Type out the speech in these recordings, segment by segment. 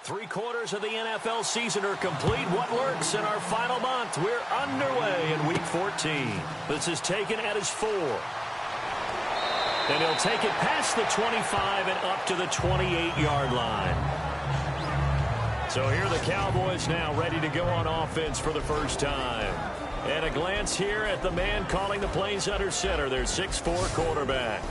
3/4 of the NFL season are complete. What lurks in our final month? We're underway in Week 14. This is taken at his 4. And he'll take it past the 25 and up to the 28-yard line. So here are the Cowboys now ready to go on offense for the first time. And a glance here at the man calling the plays under center, their 6'4" quarterback.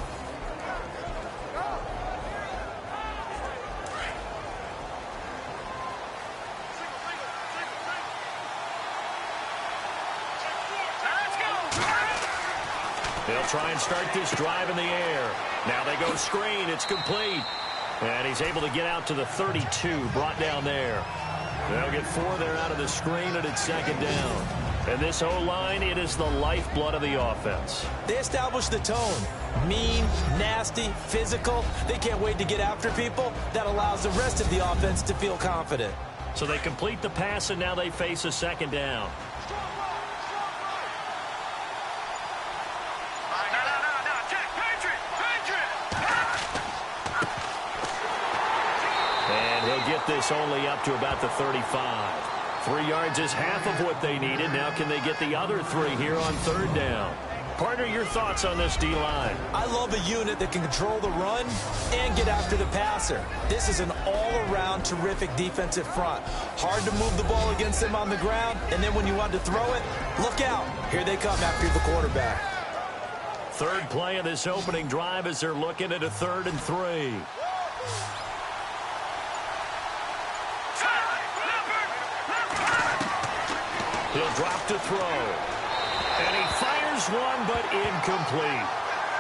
They'll try and start this drive in the air. Now they go screen. It's complete. And he's able to get out to the 32, brought down there. They'll get 4 there out of the screen, and it's second down. And this O-line, it is the lifeblood of the offense. They establish the tone. Mean, nasty, physical. They can't wait to get after people. That allows the rest of the offense to feel confident. So they complete the pass, and now they face a second down. Get this only up to about the 35. 3 yards is half of what they needed. Now can they get the other 3 here on third down? Partner, your thoughts on this D-line? I love a unit that can control the run and get after the passer. This is an all-around terrific defensive front. Hard to move the ball against them on the ground, and then when you want to throw it, look out. Here they come after the quarterback. Third play of this opening drive as they're looking at a 3rd and 3. He'll drop to throw. And he fires one, but incomplete.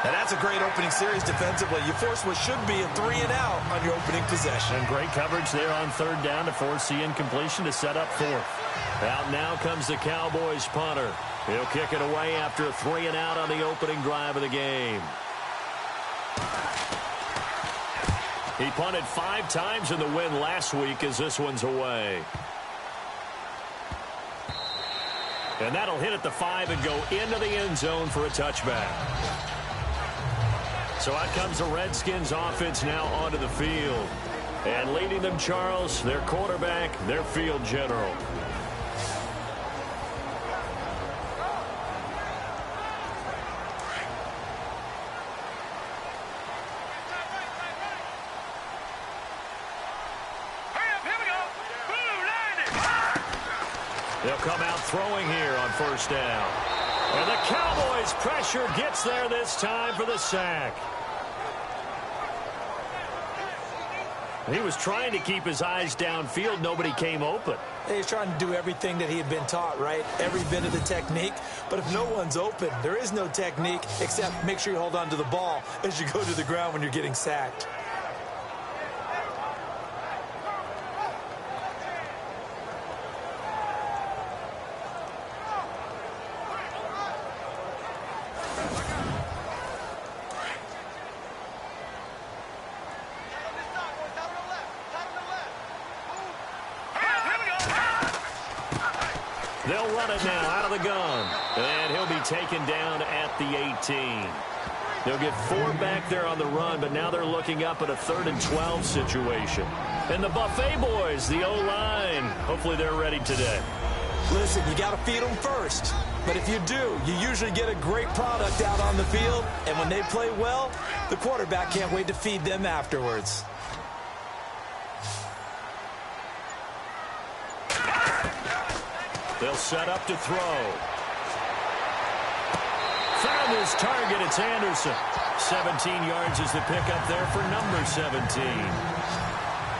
And that's a great opening series defensively. You force what should be a 3 and out on your opening possession. And great coverage there on third down to force the incompletion to set up 4th. Out now comes the Cowboys punter. He'll kick it away after a 3 and out on the opening drive of the game. He punted 5 times in the win last week as this one's away. And that'll hit at the 5 and go into the end zone for a touchback. So out comes the Redskins offense now onto the field. And leading them, Charles, their quarterback, their field general. They'll come out throwing here on first down. And the Cowboys' pressure gets there this time for the sack. He was trying to keep his eyes downfield. Nobody came open. He's trying to do everything that he had been taught, right? Every bit of the technique. But if no one's open, there is no technique except make sure you hold on to the ball as you go to the ground when you're getting sacked. They'll run it now out of the gun. And he'll be taken down at the 18. They'll get 4 back there on the run, but now they're looking up at a 3rd and 12 situation. And the Buffet boys, the O-line, hopefully they're ready today. Listen, you got to feed them first. But if you do, you usually get a great product out on the field. And when they play well, the quarterback can't wait to feed them afterwards. They'll set up to throw. Found his target. It's Anderson. 17 yards is the pickup there for number 17.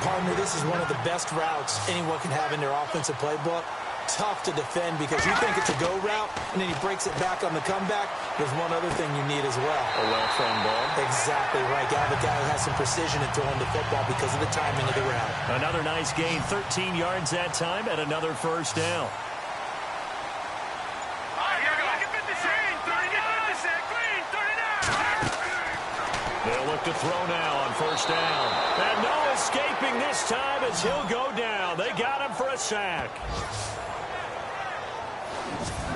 Partner, this is one of the best routes anyone can have in their offensive playbook. Tough to defend because you think it's a go route, and then he breaks it back on the comeback. There's one other thing you need as well. A well-thrown ball. Exactly right. You have a guy who has some precision in throwing the football because of the timing of the route. Another nice gain. 13 yards that time and another first down. They'll look to throw now on first down. And no escaping this time as he'll go down. They got him for a sack.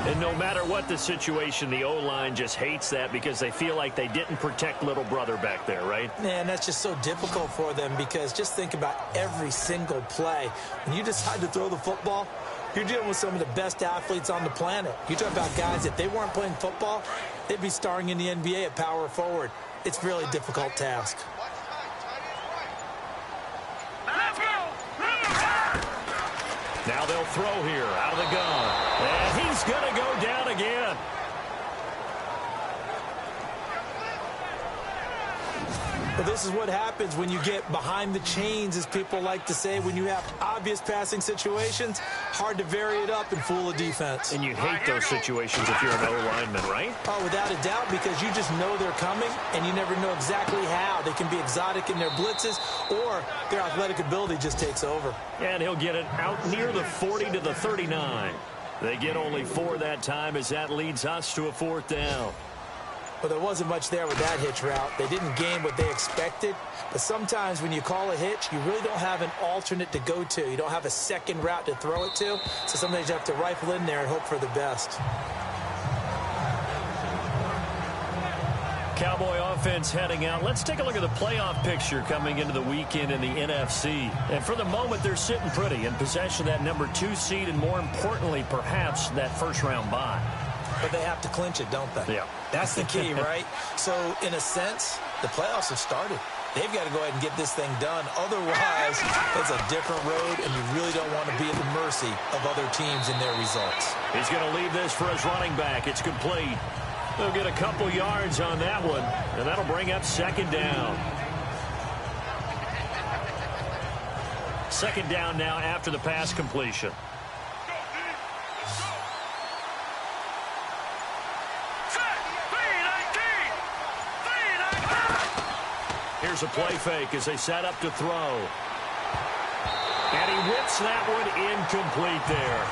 And no matter what the situation, the O-line just hates that because they feel like they didn't protect little brother back there, right? Man, that's just so difficult for them because just think about every single play. When you decide to throw the football, you're dealing with some of the best athletes on the planet. You talk about guys, if they weren't playing football, they'd be starring in the NBA at power forward. It's a really difficult task. Now they'll throw here out of the gun. And he's going to go down again. But this is what happens when you get behind the chains, as people like to say. When you have obvious passing situations, hard to vary it up and fool a defense. And you hate those situations if you're an O-lineman, right? Oh, without a doubt, because you just know they're coming, and you never know exactly how. They can be exotic in their blitzes, or their athletic ability just takes over. And he'll get it out near the 40 to the 39. They get only 4 that time as that leads us to a 4th down. Well, there wasn't much there with that hitch route. They didn't gain what they expected. But sometimes when you call a hitch, you really don't have an alternate to go to. You don't have a second route to throw it to. So sometimes you have to rifle in there and hope for the best. Cowboy offense heading out. Let's take a look at the playoff picture coming into the weekend in the NFC. And for the moment, they're sitting pretty in possession of that number 2 seed and, more importantly, perhaps that first-round bye. But they have to clinch it, don't they? Yeah. That's the key, right? So, in a sense, the playoffs have started. They've got to go ahead and get this thing done. Otherwise, it's a different road, and you really don't want to be at the mercy of other teams and their results. He's going to leave this for his running back. It's complete. They'll get a couple yards on that one, and that'll bring up 2nd down. 2nd down now after the pass completion. Here's a play fake as they set up to throw. And he whips that one incomplete there.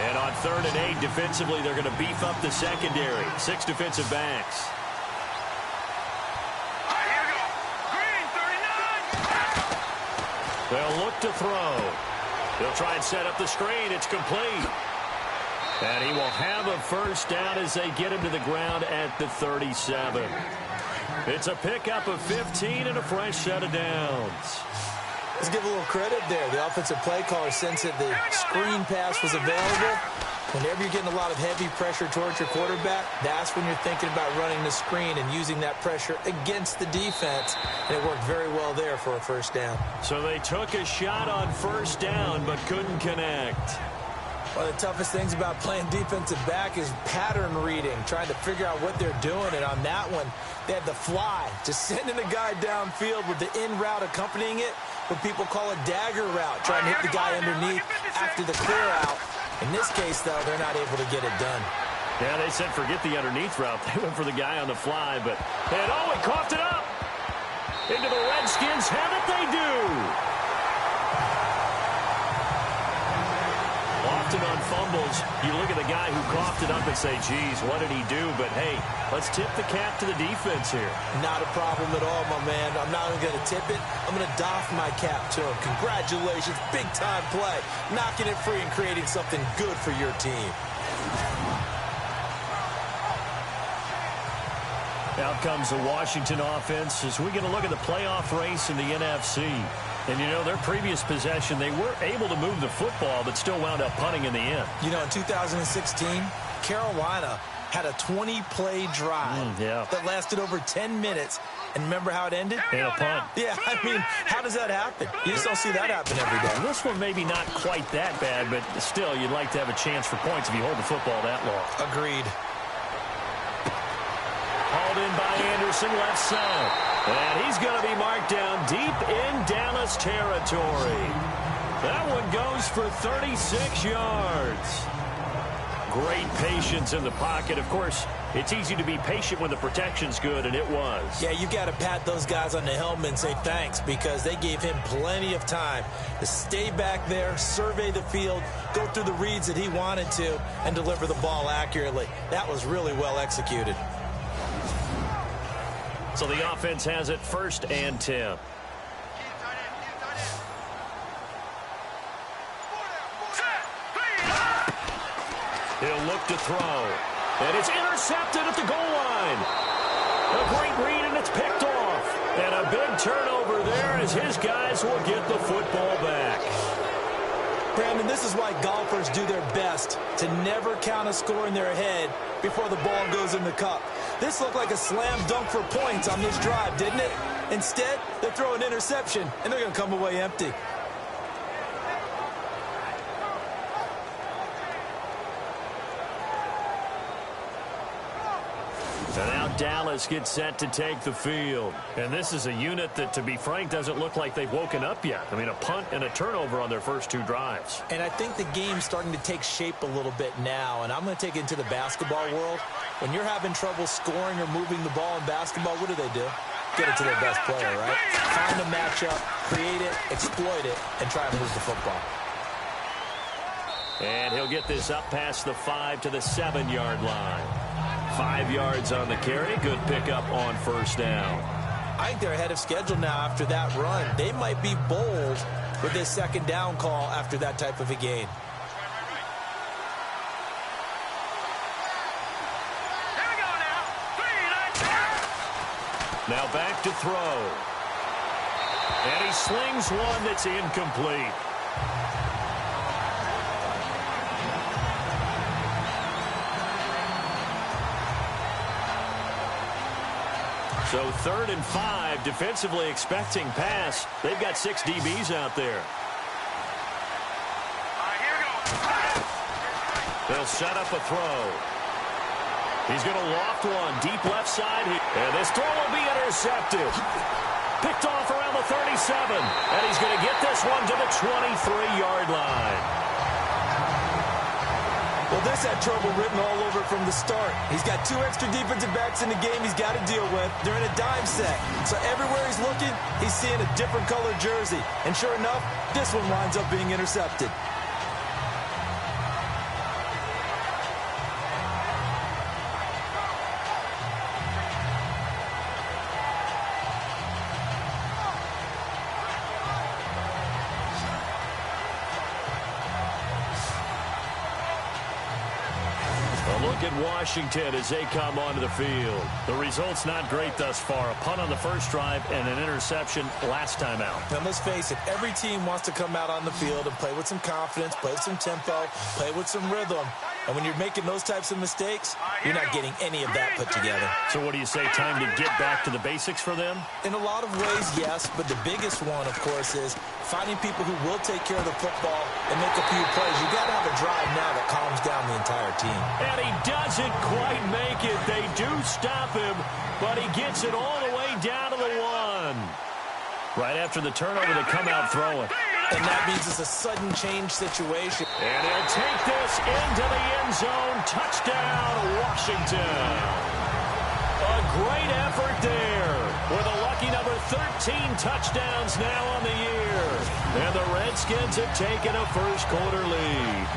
And on 3rd and 8, defensively, they're going to beef up the secondary. 6 defensive backs. They'll look to throw. They'll try and set up the screen. It's complete. And he will have a 1st down as they get him to the ground at the 37. It's a pickup of 15 and a fresh set of downs. Let's give a little credit there. The offensive play caller sensed that the screen pass was available. Whenever you're getting a lot of heavy pressure towards your quarterback, that's when you're thinking about running the screen and using that pressure against the defense. And it worked very well there for a 1st down. So they took a shot on 1st down but couldn't connect. One of the toughest things about playing defensive back is pattern reading, trying to figure out what they're doing. And on that one, they had the fly, just sending the guy downfield with the in route accompanying it, what people call a dagger route, trying to hit the guy underneath after the clear out. In this case, though, they're not able to get it done. Yeah, they said forget the underneath route. They went for the guy on the fly, but he coughed it up. Into the Redskins. Have it they do. Often on fumbles, you look at the guy who coughed it up and say, geez, what did he do? But, hey, let's tip the cap to the defense here. Not a problem at all, my man. I'm not even going to tip it. I'm going to doff my cap to him. Congratulations. Big-time play. Knocking it free and creating something good for your team. Out comes the Washington offense as we get a look at the playoff race in the NFC. And, you know, their previous possession, they were able to move the football, but still wound up punting in the end. You know, in 2016, Carolina had a 20-play drive that lasted over 10 minutes. And remember how it ended? In a punt. Yeah, I mean, how does that happen? You just don't see that happen every day. Well, this one maybe not quite that bad, but still, you'd like to have a chance for points if you hold the football that long. Agreed. Hauled in by Anderson, left side. And he's going to be marked down deep in Dallas territory. That one goes for 36 yards. Great patience in the pocket. Of course, it's easy to be patient when the protection's good, and it was. Yeah, you got to pat those guys on the helmet and say thanks because they gave him plenty of time to stay back there, survey the field, go through the reads that he wanted to, and deliver the ball accurately. That was really well executed. So the offense has it 1st and 10. He'll look to throw. And it's intercepted at the goal line. A great read, and it's picked off. And a big turnover there as his guys will get the football back. Brandon, this is why golfers do their best to never count a score in their head before the ball goes in the cup. This looked like a slam dunk for points on this drive, didn't it? Instead, they throw an interception, and they're going to come away empty. And now Dallas gets set to take the field. And this is a unit that, to be frank, doesn't look like they've woken up yet. I mean, a punt and a turnover on their first two drives. And I think the game's starting to take shape a little bit now, and I'm going to take it into the basketball world. When you're having trouble scoring or moving the ball in basketball, what do? Get it to their best player, right? Find a matchup, create it, exploit it, and try to move the football. And he'll get this up past the 5 to the 7-yard line. 5 yards on the carry. Good pickup on first down. I think they're ahead of schedule now after that run. They might be bold with this second down call after that type of a gain. Now back to throw. And he slings one that's incomplete. So 3rd and 5, defensively expecting pass. They've got 6 DBs out there. They'll set up a throw. He's going to loft one deep left side here. And this throw will be intercepted. Picked off around the 37. And he's going to get this one to the 23-yard line. Well, this had trouble written all over from the start. He's got 2 extra defensive backs in the game he's got to deal with. They're in a dime set. So everywhere he's looking, he's seeing a different colored jersey. And sure enough, this one winds up being intercepted. At Washington as they come onto the field. The result's not great thus far. A punt on the first drive and an interception last time out. Now, let's face it, every team wants to come out on the field and play with some confidence, play with some tempo, play with some rhythm. And when you're making those types of mistakes, you're not getting any of that put together. So what do you say, time to get back to the basics for them? In a lot of ways, yes, but the biggest one, of course, is finding people who will take care of the football and make a few plays. You got to have a drive now that calms down the entire team. And he doesn't quite make it. They do stop him, but he gets it all the way down to the 1. Right after the turnover, they come out throwing. And that means it's a sudden change situation. And he'll take this into the end zone. Touchdown, Washington. A great effort there with a lucky number 13 touchdowns now on the year. And the Redskins have taken a first-quarter lead.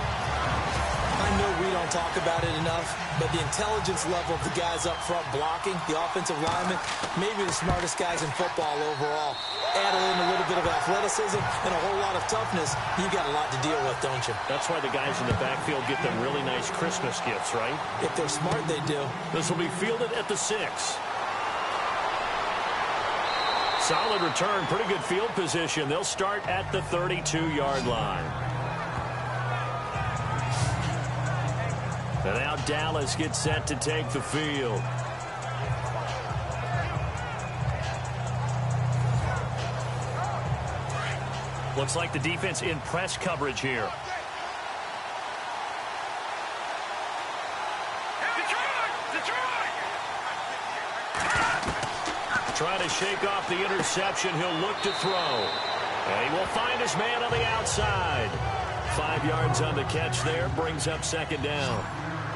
I know we don't talk about it enough, but the intelligence level of the guys up front blocking, the offensive linemen, maybe the smartest guys in football overall. Add in a little bit of athleticism and a whole lot of toughness, you got a lot to deal with, don't you? That's why the guys in the backfield get them really nice Christmas gifts, right? If they're smart, they do. This will be fielded at the 6. Solid return, pretty good field position. They'll start at the 32-yard line. And now Dallas gets set to take the field. Looks like the defense in press coverage here. Trying to shake off the interception. He'll look to throw. And he will find his man on the outside. 5 yards on the catch there. Brings up second down.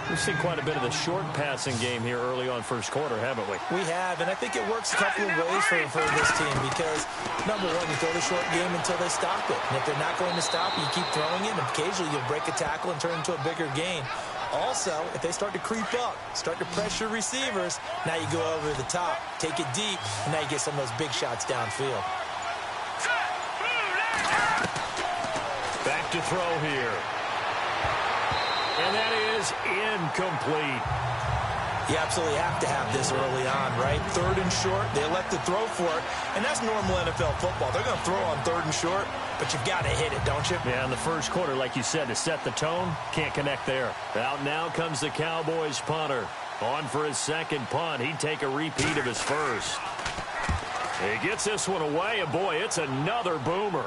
We've seen quite a bit of the short passing game here early on first quarter, haven't we? We have, and I think it works a couple of ways for this team because, number one, you throw the short game until they stop it. And if they're not going to stop it, you keep throwing it, and occasionally you'll break a tackle and turn it into a bigger gain. Also, if they start to creep up, start to pressure receivers, now you go over the top, take it deep, and now you get some of those big shots downfield. Back to throw here. And that is incomplete. You absolutely have to have this early on, right? 3rd and short, they elect to throw for it, and that's normal NFL football. They're going to throw on 3rd and short, but you've got to hit it, don't you? Yeah, in the first quarter, like you said, to set the tone, can't connect there. Out now comes the Cowboys punter. On for his second punt. He'd take a repeat of his first. He gets this one away, and boy, it's another boomer.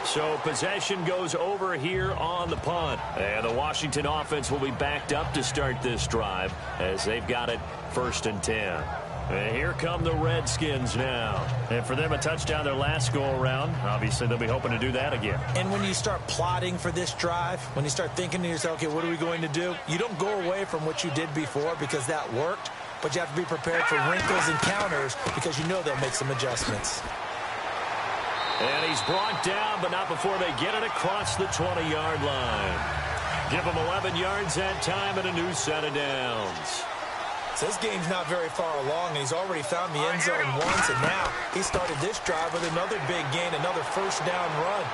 So possession goes over here on the punt. And the Washington offense will be backed up to start this drive as they've got it 1st and 10. And here come the Redskins now. And for them, a touchdown their last go-around. Obviously, they'll be hoping to do that again. And when you start plotting for this drive, when you start thinking to yourself, okay, what are we going to do? You don't go away from what you did before because that worked, but you have to be prepared for wrinkles and counters because you know they'll make some adjustments. And he's brought down, but not before they get it across the 20-yard line. Give him 11 yards that time and a new set of downs. So this game's not very far along, and he's already found the end zone once, and now he started this drive with another big gain, another 1st down run.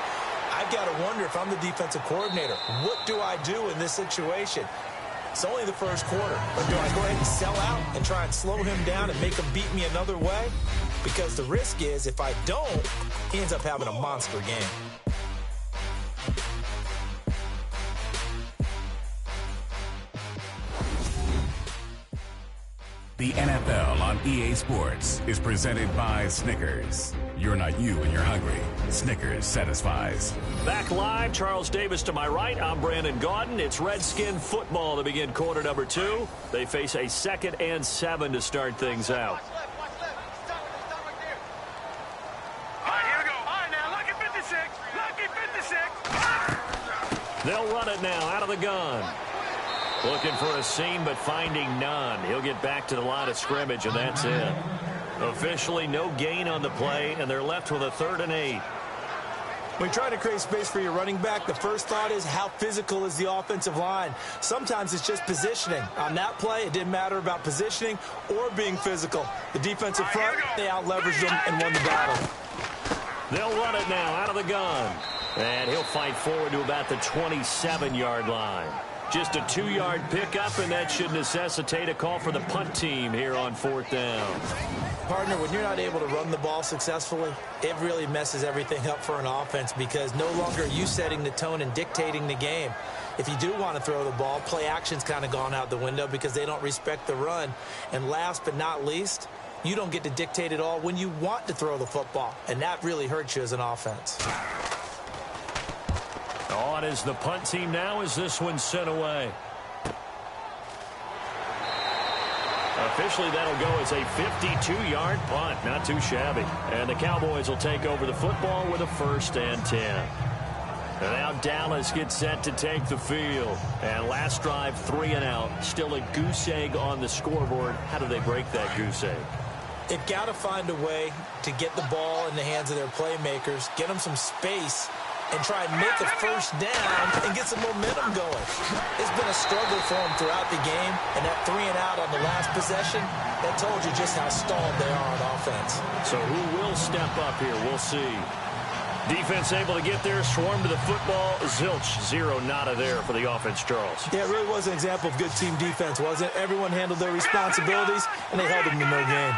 I've got to wonder if I'm the defensive coordinator, what do I do in this situation? It's only the first quarter, but do I go ahead and sell out and try and slow him down and make him beat me another way? Because the risk is, if I don't, he ends up having a monster game. The NFL on EA Sports is presented by Snickers. You're not you when you're hungry. Snickers satisfies. Back live, Charles Davis to my right. I'm Brandon Gaudin. It's Redskin football to begin quarter number 2. They face a 2nd and 7 to start things out. They'll run it now out of the gun. Looking for a seam, but finding none. He'll get back to the line of scrimmage, and that's it. Officially no gain on the play, and they're left with a 3rd and 8. When you try to create space for your running back, the first thought is how physical is the offensive line. Sometimes it's just positioning. On that play, it didn't matter about positioning or being physical. The defensive front, they out-leveraged them and won the battle. They'll run it now out of the gun. And he'll fight forward to about the 27-yard line. Just a 2-yard pickup, and that should necessitate a call for the punt team here on 4th down. Partner, when you're not able to run the ball successfully, it really messes everything up for an offense because no longer are you setting the tone and dictating the game. If you do want to throw the ball, play action's kind of gone out the window because they don't respect the run. And last but not least, you don't get to dictate it all when you want to throw the football, and that really hurts you as an offense. On is the punt team now as this one's sent away. Officially, that'll go as a 52-yard punt. Not too shabby. And the Cowboys will take over the football with a 1st and 10. And now Dallas gets set to take the field. And last drive, 3 and out. Still a goose egg on the scoreboard. How do they break that goose egg? They've got to find a way to get the ball in the hands of their playmakers, get them some space, and try and make a 1st down and get some momentum going. It's been a struggle for them throughout the game, and that 3 and out on the last possession, that told you just how stalled they are on offense. So who will step up here? We'll see. Defense able to get there, swarm to the football. Zilch, 0, nada there for the offense, Charles. Yeah, it really was an example of good team defense, wasn't it? Everyone handled their responsibilities, and they held them to no gain.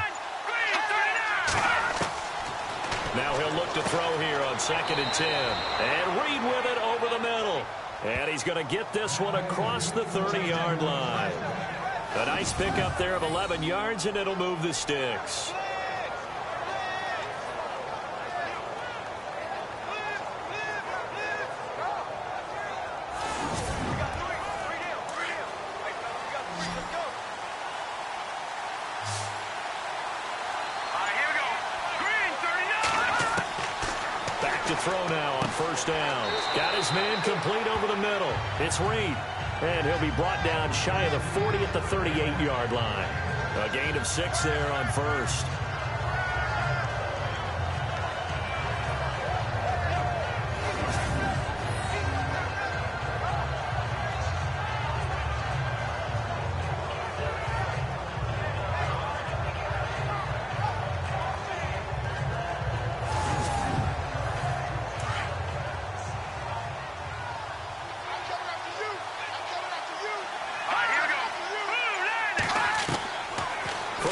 Now he'll look to throw here on 2nd and 10. And Reed with it over the middle. And he's going to get this one across the 30-yard line. A nice pickup there of 11 yards, and it'll move the sticks. To throw now on 1st down. Got his man complete over the middle. It's Reed. And he'll be brought down shy of the 40 at the 38-yard line. A gain of 6 there on 1st.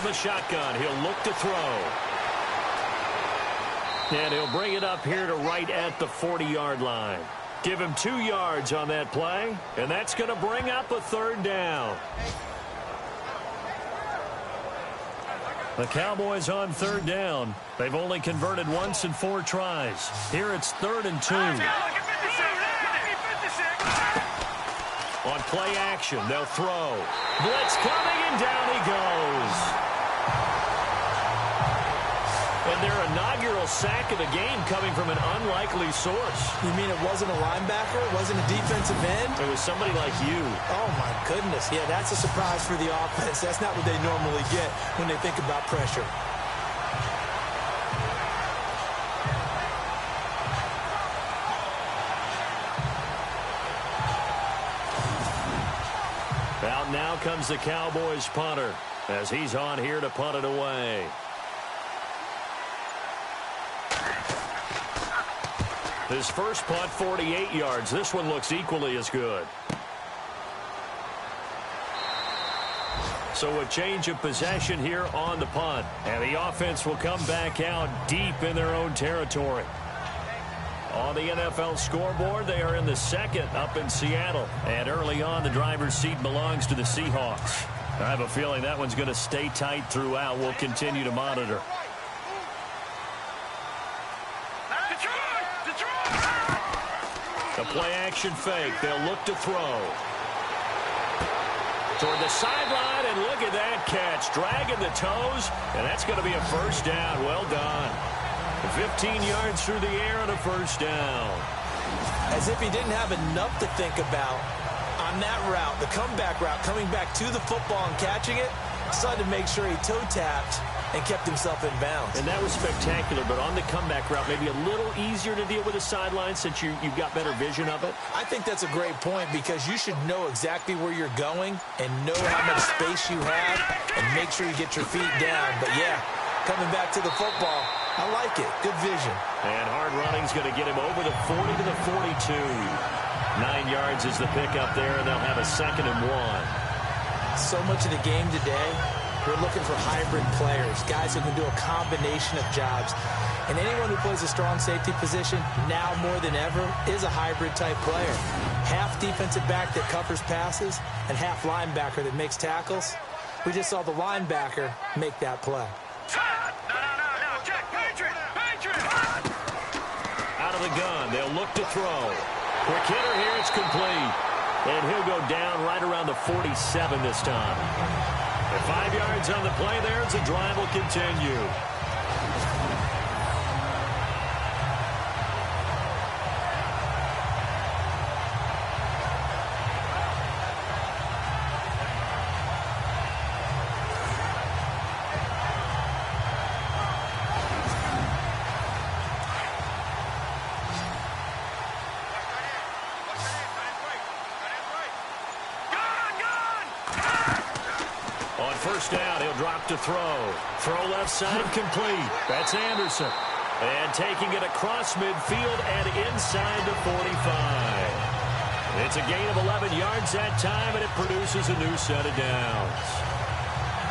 the shotgun. He'll look to throw. And he'll bring it up here to right at the 40-yard line. Give him 2 yards on that play, and that's going to bring up a third down. The Cowboys on third down. They've only converted once in 4 tries. Here it's 3rd and 2. On play action, they'll throw. Blitz coming, and down he goes. And their inaugural sack of the game coming from an unlikely source. You mean it wasn't a linebacker? It wasn't a defensive end? It was somebody like you. Oh, my goodness. Yeah, that's a surprise for the offense. That's not what they normally get when they think about pressure. Out now comes the Cowboys punter as he's on here to punt it away. His first punt, 48 yards. This one looks equally as good. So a change of possession here on the punt. And the offense will come back out deep in their own territory. On the NFL scoreboard, they are in the 2nd up in Seattle. And early on, the driver's seat belongs to the Seahawks. I have a feeling that one's going to stay tight throughout. We'll continue to monitor. The play-action fake. They'll look to throw. Toward the sideline, and look at that catch. Dragging the toes, and that's going to be a first down. Well done. 15 yards through the air and a first down. As if he didn't have enough to think about on that route, the comeback route, coming back to the football and catching it, decided to make sure he toe-tapped and kept himself in bounds. And that was spectacular, but on the comeback route, maybe a little easier to deal with the sideline since you've got better vision of it. I think that's a great point because you should know exactly where you're going and know how much space you have and make sure you get your feet down. But, yeah, coming back to the football, I like it. Good vision. And hard running's going to get him over the 40 to the 42. 9 yards is the pickup there, and they'll have a 2nd and 1. So much of the game today, we're looking for hybrid players, guys who can do a combination of jobs. And anyone who plays a strong safety position, now more than ever, is a hybrid-type player. Half defensive back that covers passes and half linebacker that makes tackles. We just saw the linebacker make that play. Out of the gun, they'll look to throw. Quick hitter here, it's complete. And he'll go down right around the 47 this time. And 5 yards on the play there as the drive will continue. First down, he'll drop to throw. Throw left side, complete. That's Anderson. And taking it across midfield and inside the 45. It's a gain of 11 yards that time, and it produces a new set of downs.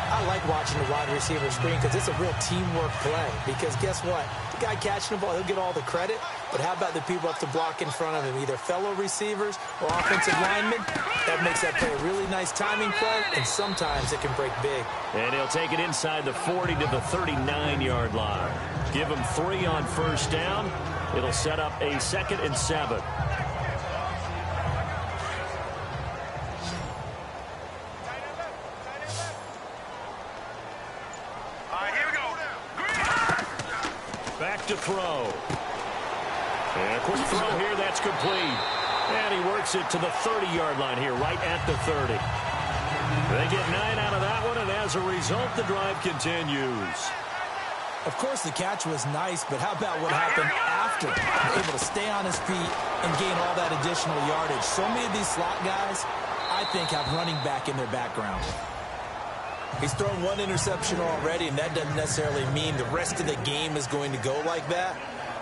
I like watching the wide receiver screen because it's a real teamwork play. Because guess what? The guy catching the ball, he'll get all the credit. But how about the people up to block in front of him, either fellow receivers or offensive linemen? That makes that play a really nice timing play, and sometimes it can break big. And he'll take it inside the 40 to the 39-yard line. Give him 3 on first down. It'll set up a 2nd and 7. Back to throw. And a quick throw here, that's complete. And he works it to the 30-yard line here, right at the 30. They get 9 out of that one, and as a result, the drive continues. Of course, the catch was nice, but how about what happened after? Able to stay on his feet and gain all that additional yardage. So many of these slot guys, I think, have running back in their background. He's thrown 1 interception already, and that doesn't necessarily mean the rest of the game is going to go like that.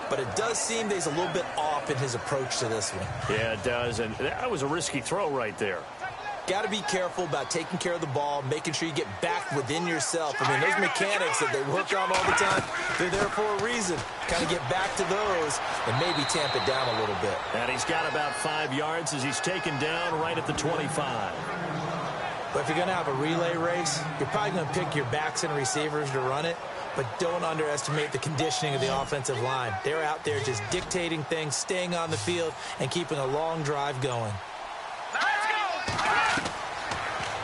But it does seem that he's a little bit off in his approach to this one. Yeah, it does, and that was a risky throw right there. Got to be careful about taking care of the ball, making sure you get back within yourself. I mean, those mechanics that they work on all the time, they're there for a reason. Kind of get back to those and maybe tamp it down a little bit. And he's got about 5 yards as he's taken down right at the 25. But if you're going to have a relay race, you're probably going to pick your backs and receivers to run it, but don't underestimate the conditioning of the offensive line. They're out there just dictating things, staying on the field, and keeping a long drive going. Let's go!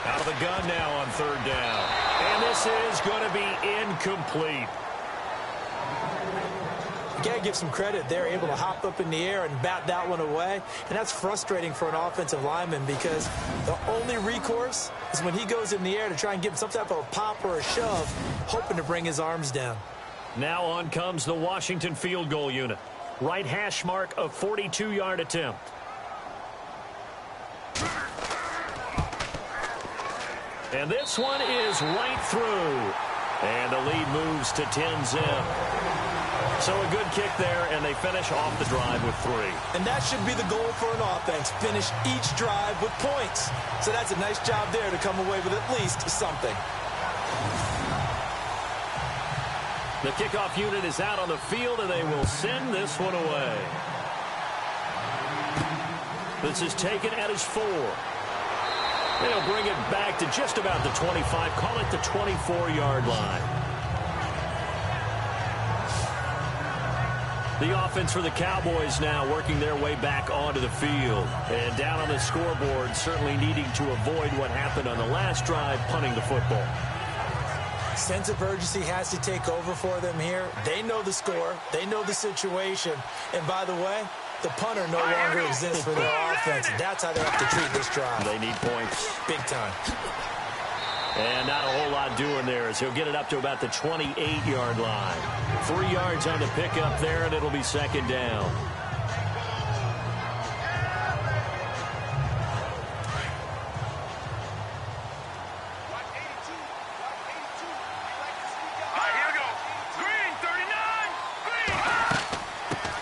Out of the gun now on 3rd down. And this is going to be incomplete. You got to give some credit. They're able to hop up in the air and bat that one away. And that's frustrating for an offensive lineman because the only recourse is when he goes in the air to try and give some type of a pop or a shove, hoping to bring his arms down. Now on comes the Washington field goal unit. Right hash mark of 42-yard attempt. And this one is right through. And the lead moves to 10-zip. So a good kick there, and they finish off the drive with 3. And that should be the goal for an offense, finish each drive with points. So that's a nice job there to come away with at least something. The kickoff unit is out on the field, and they will send this one away. This is taken at his 4. They'll bring it back to just about the 25, call it the 24-yard line. The offense for the Cowboys now working their way back onto the field. And down on the scoreboard, certainly needing to avoid what happened on the last drive, punting the football. Sense of urgency has to take over for them here. They know the score. They know the situation. And by the way, the punter no longer exists for their offense. That's how they have to treat this drive. They need points. Big time. And not a whole lot doing there as he'll get it up to about the 28-yard line. 3 yards on the pickup there, and it'll be 2nd down.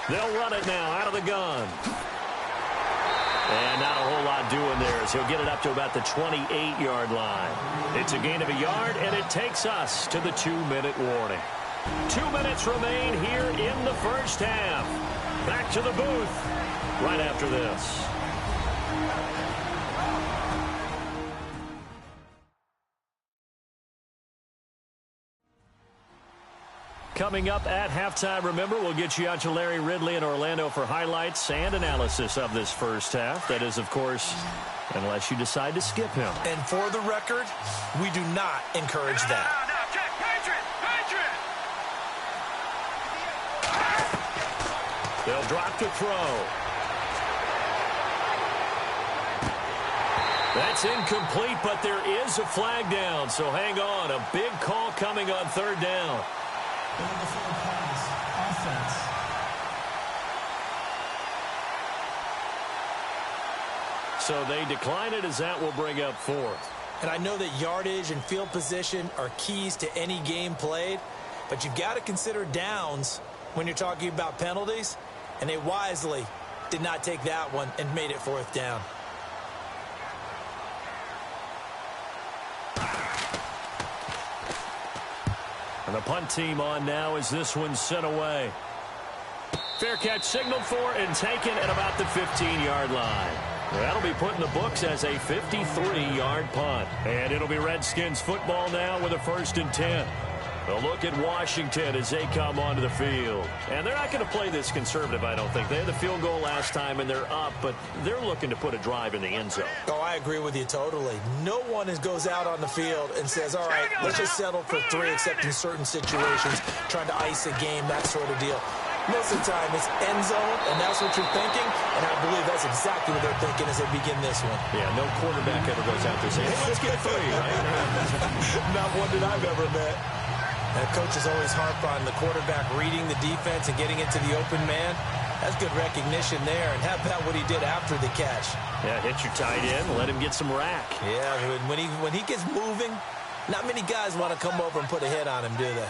They'll run it now out of the gun. And not a whole lot doing there as he'll get it up to about the 28-yard line. It's a gain of a yard, and it takes us to the 2-minute warning. 2 minutes remain here in the first half. Back to the booth right after this. Coming up at halftime, remember, we'll get you out to Larry Ridley in Orlando for highlights and analysis of this first half. That is, of course, unless you decide to skip him. And for the record, we do not encourage that. They'll drop to throw. That's incomplete, but there is a flag down, so hang on. A big call coming on 3rd down. So they decline it as that will bring up 4th. And I know that yardage and field position are keys to any game played, but you've got to consider downs when you're talking about penalties, and they wisely did not take that one and made it 4th down. And the punt team on now as this one's sent away. Fair catch signaled for and taken at about the 15-yard line. That'll be put in the books as a 53-yard punt. And it'll be Redskins football now with a 1st and 10. A look at Washington as they come onto the field. And they're not going to play this conservative, I don't think. They had the field goal last time, and they're up, but they're looking to put a drive in the end zone. Oh, I agree with you totally. No one goes out on the field and says, all right, let's just settle for 3, except in certain situations, trying to ice a game, that sort of deal. Most of the time, it's end zone, and that's what you're thinking, and I believe that's exactly what they're thinking as they begin this one. Yeah, no quarterback ever goes out there saying, hey, let's get 3, right? Not one that I've ever met. And coaches always harp on the quarterback reading the defense and getting into the open man. That's good recognition there. And how about what he did after the catch? Yeah, hit your tight end, let him get some rack. Yeah, when he gets moving, not many guys want to come over and put a hit on him, do they?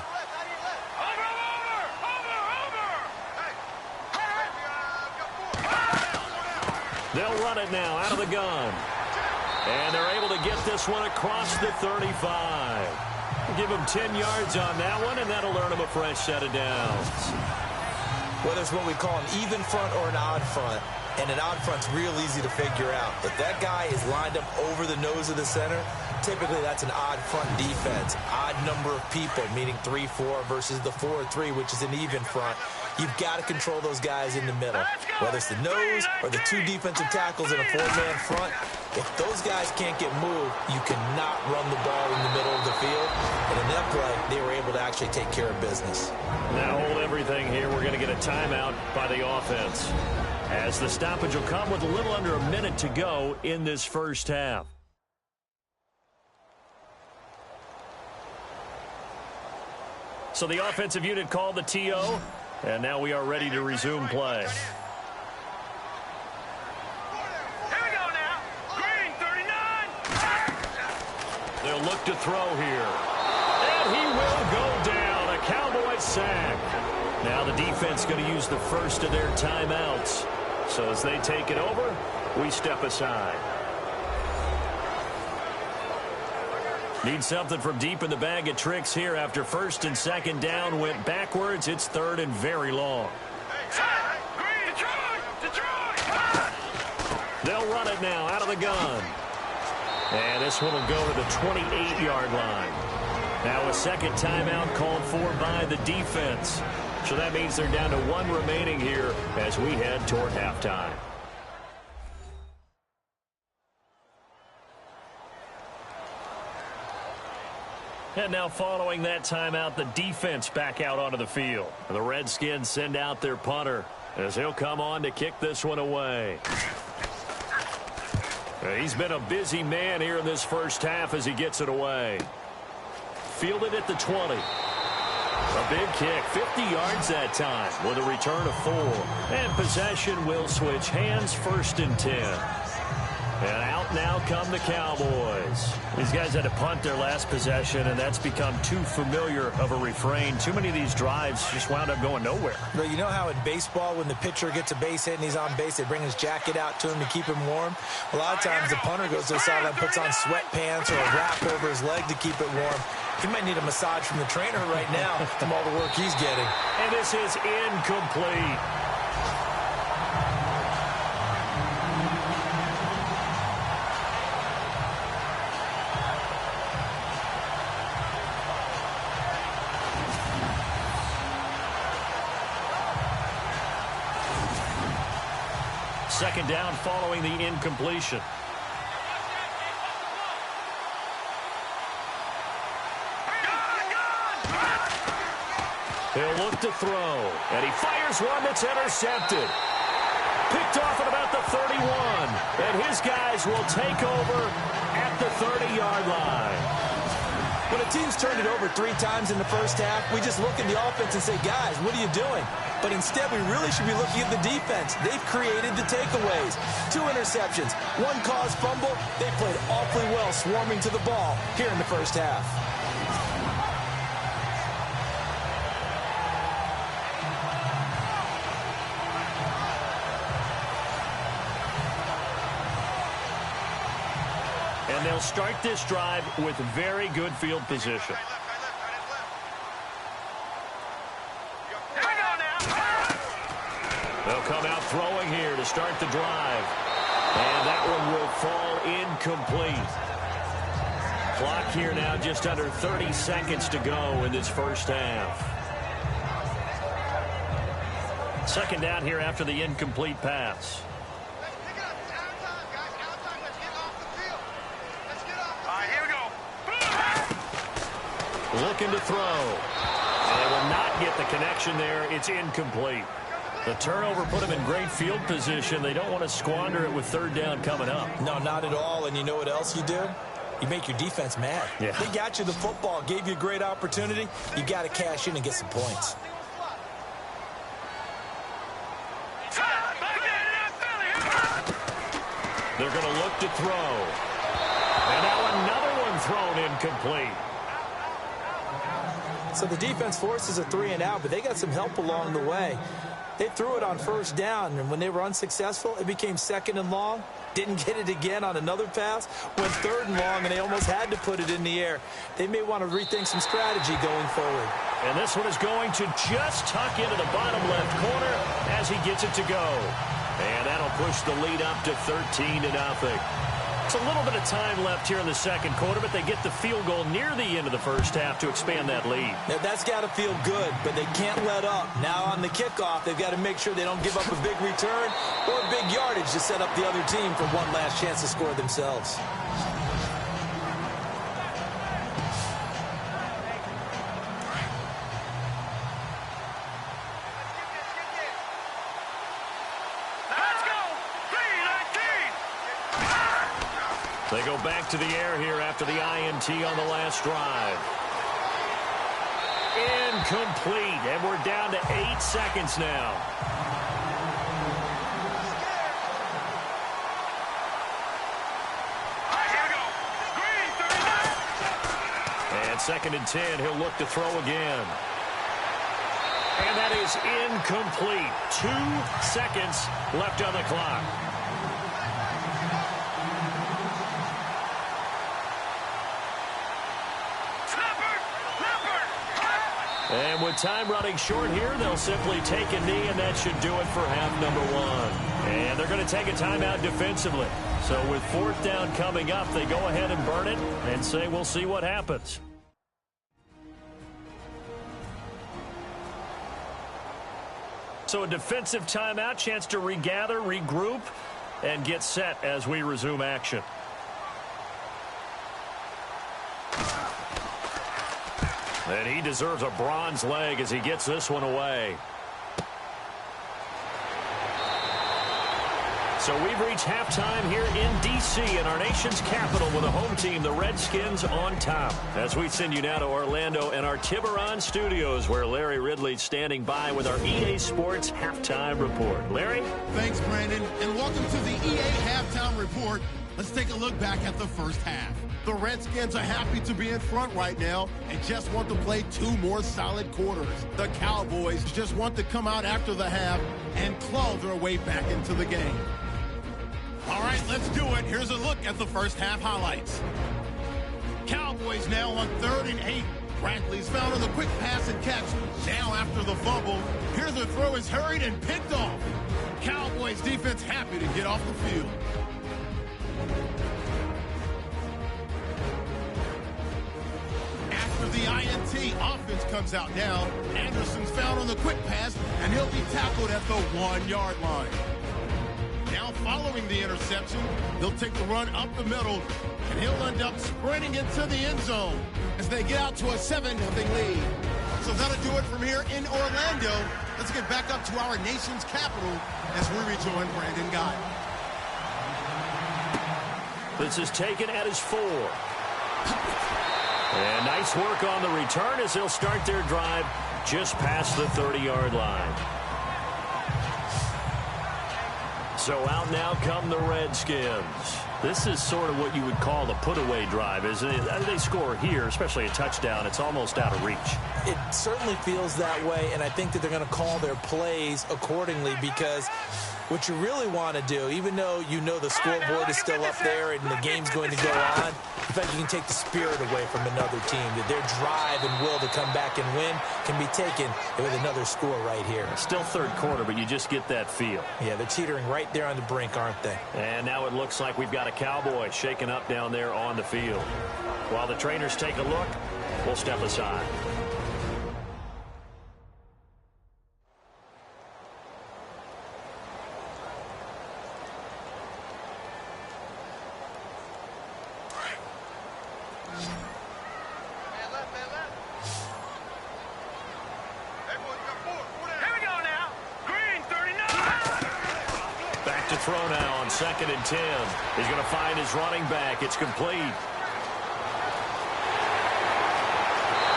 They'll run it now out of the gun. And they're able to get this one across the 35. Give them 10 yards on that one, and that'll earn them a fresh set of downs. Whether it's what we call an even front or an odd front, and an odd front's real easy to figure out. If that guy is lined up over the nose of the center, typically that's an odd front defense. Odd number of people, meaning 3-4 versus the 4-3, which is an even front. You've got to control those guys in the middle. Whether it's the nose or the two defensive tackles in a four-man front, if those guys can't get moved, you cannot run the ball in the middle of the field. And in that play, they were able to actually take care of business. Now hold everything here. We're going to get a timeout by the offense, as the stoppage will come with a little under a minute to go in this first half. So the offensive unit called the TO, and now we are ready to resume play. Here we go now. Green, 39. They'll look to throw here. And he will go down. A Cowboy sack. Now the defense going to use the first of their timeouts. So as they take it over, we step aside. Need something from deep in the bag of tricks here after first and second down went backwards. It's third and very long. They'll run it now out of the gun. And this one will go to the 28-yard line. Now a second timeout called for by the defense. So that means they're down to one remaining here as we head toward halftime. And now following that timeout, the defense back out onto the field. The Redskins send out their punter as he'll come on to kick this one away. He's been a busy man here in this first half as he gets it away. Fielded at the 20. A big kick, 50 yards that time with a return of 4. And possession will switch hands, first and 10. And out now come the Cowboys. These guys had to punt their last possession, and that's become too familiar of a refrain. Too many of these drives just wound up going nowhere. But you know how in baseball, when the pitcher gets a base hit and he's on base, they bring his jacket out to him to keep him warm? A lot of times the punter goes to the sideline, puts on sweatpants or a wrap over his leg to keep it warm. He might need a massage from the trainer right now from all the work he's getting. And this is incomplete. Second down following the incompletion. He'll look to throw, and he fires one that's intercepted. Picked off at about the 31, and his guys will take over at the 30-yard line. When a team's turned it over 3 times in the first half, we just look at the offense and say, guys, what are you doing? But instead, we really should be looking at the defense. They've created the takeaways. 2 interceptions, 1 caused fumble. They played awfully well swarming to the ball here in the first half. And they'll start this drive with very good field position. They'll come out throwing here to start the drive. And that one will fall incomplete. Clock here now just under 30 seconds to go in this first half. Second down here after the incomplete pass. Looking to throw. And they will not get the connection there. It's incomplete. The turnover put them in great field position. They don't want to squander it with third down coming up. No, not at all. And you know what else you do? You make your defense mad. Yeah. They got you the football, gave you a great opportunity. You got to cash in and get some points. They're going to look to throw. And now another one thrown incomplete. So the defense forces a 3 and out, but they got some help along the way. They threw it on first down, and when they were unsuccessful, it became second and long. didn't get it again on another pass, went 3rd and long, and they almost had to put it in the air. They may want to rethink some strategy going forward. And this one is going to just tuck into the bottom left corner as he gets it to go. And that'll push the lead up to 13-0. It's a little bit of time left here in the second quarter, but they get the field goal near the end of the first half to expand that lead. Now, that's got to feel good, but they can't let up. Now on the kickoff, they've got to make sure they don't give up a big return or big yardage to set up the other team for one last chance to score themselves. They go back to the air here after the INT on the last drive. Incomplete, and we're down to 8 seconds now. Here we go. Green, 39. And 2nd and 10, he'll look to throw again. And that is incomplete. 2 seconds left on the clock. And with time running short here, they'll simply take a knee, and that should do it for half number 1. And they're going to take a timeout defensively. So with 4th down coming up, they go ahead and burn it and say we'll see what happens. So a defensive timeout, chance to regather, regroup, and get set as we resume action. And he deserves a bronze leg as he gets this one away. So we've reached halftime here in D.C. in our nation's capital with a home team, the Redskins, on top. As we send you now to Orlando and our Tiburon studios, where Larry Ridley's standing by with our EA Sports Halftime Report. Larry? Thanks, Brandon, and welcome to the EA Halftime Report. Let's take a look back at the first half. The Redskins are happy to be in front right now and just want to play 2 more solid quarters. The Cowboys just want to come out after the half and claw their way back into the game. All right, let's do it. Here's a look at the first half highlights. Cowboys now on 3rd and 8. Bradley's found on the quick pass and catch. Now after the fumble, here's the throw is hurried and picked off. Cowboys defense happy to get off the field. After the INT, offense comes out now. Anderson's found on the quick pass, and he'll be tackled at the 1-yard line. Now following the interception, they'll take the run up the middle, and he'll end up sprinting into the end zone as they get out to a 7-0 lead. So that'll do it from here in Orlando. Let's get back up to our nation's capital as we rejoin Brandon Guy. This is taken at his 4. And nice work on the return as they'll start their drive just past the 30-yard line. So out now come the Redskins. This is sort of what you would call the put-away drive, isn't it? They score here, especially a touchdown. It's almost out of reach. It certainly feels that way, and I think that they're going to call their plays accordingly, because what you really want to do, even though you know the scoreboard is still up there and the game's going to go on, in fact, you can take the spirit away from another team, that their drive and will to come back and win can be taken with another score right here. Still 3rd quarter, but you just get that feel. Yeah, they're teetering right there on the brink, aren't they? And now it looks like we've got a Cowboy shaking up down there on the field. While the trainers take a look, we'll step aside. Throw now on 2nd and 10. He's going to find his running back. It's complete.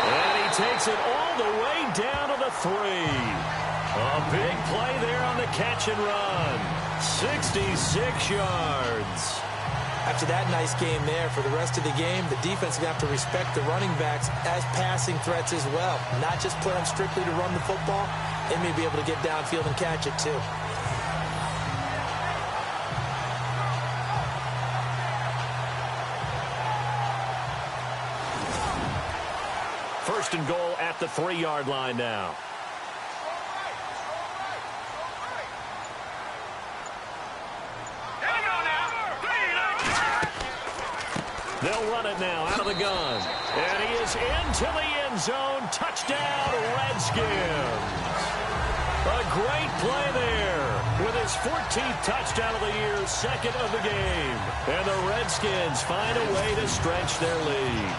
And he takes it all the way down to the 3. A big play there on the catch and run. 66 yards. After that nice game there, for the rest of the game, the defense is going to have to respect the running backs as passing threats as well. Not just put them strictly to run the football. They may be able to get downfield and catch it too. first and goal at the 3-yard line now. They'll run it now out of the gun. And he is into the end zone. Touchdown, Redskins. A great play there with his 14th touchdown of the year, second of the game. And the Redskins find a way to stretch their lead.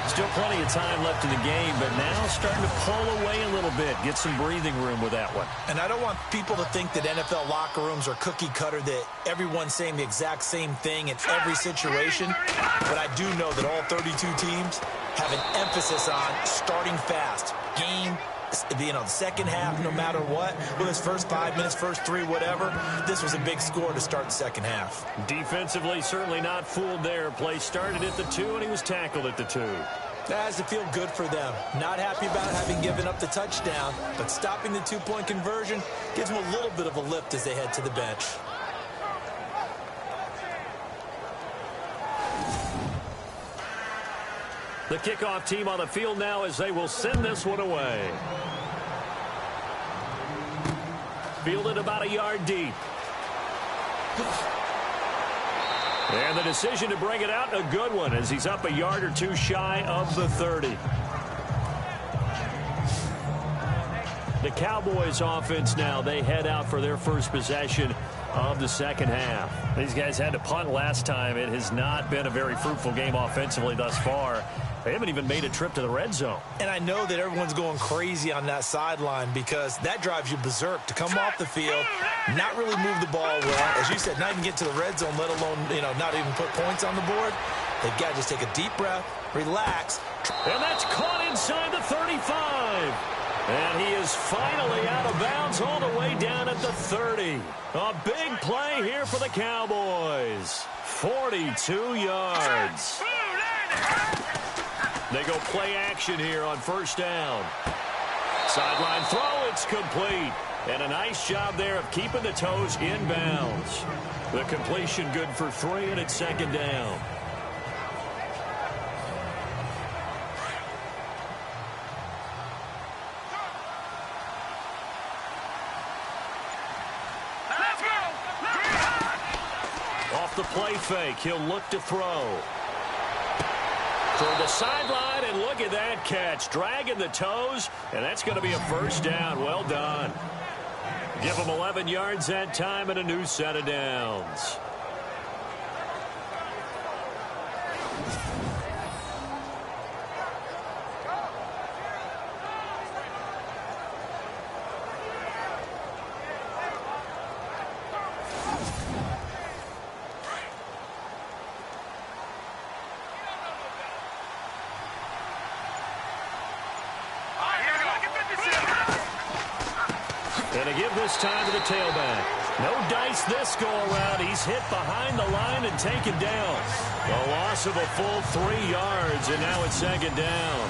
Still plenty of time left in the game, but now starting to pull away a little bit. Get some breathing room with that one. And I don't want people to think that NFL locker rooms are cookie cutter, that everyone's saying the exact same thing in every situation. But I do know that all 32 teams have an emphasis on starting fast. Game, the second half, no matter what. Whether it's first 5 minutes, first 3, whatever. This was a big score to start the second half. Defensively, certainly not fooled there. Play started at the 2, and he was tackled at the 2. That has to feel good for them. Not happy about having given up the touchdown, but stopping the 2-point conversion gives them a little bit of a lift as they head to the bench. The kickoff team on the field now as they will send this one away. Fielded about a yard deep. And the decision to bring it out, a good one, as he's up a yard or 2 shy of the 30. The Cowboys offense now, they head out for their first possession of the second half. These guys had to punt last time. It has not been a very fruitful game offensively thus far. They haven't even made a trip to the red zone. And I know that everyone's going crazy on that sideline because that drives you berserk to come off the field, not really move the ball well. As you said, not even get to the red zone, let alone, not even put points on the board. They've got to just take a deep breath, relax. And that's caught inside the 35. And he is finally out of bounds all the way down at the 30. A big play here for the Cowboys. 42 yards. They go play action here on first down. Sideline throw, it's complete. And a nice job there of keeping the toes in bounds. The completion good for 3, and it's second down. Off the play fake, he'll look to throw. Toward the sideline, and look at that catch. Dragging the toes, and that's going to be a first down. Well done. Give them 11 yards that time and a new set of downs. And to give this time to the tailback. No dice this go-around. He's hit behind the line and taken down. A loss of a full 3 yards, and now it's second down.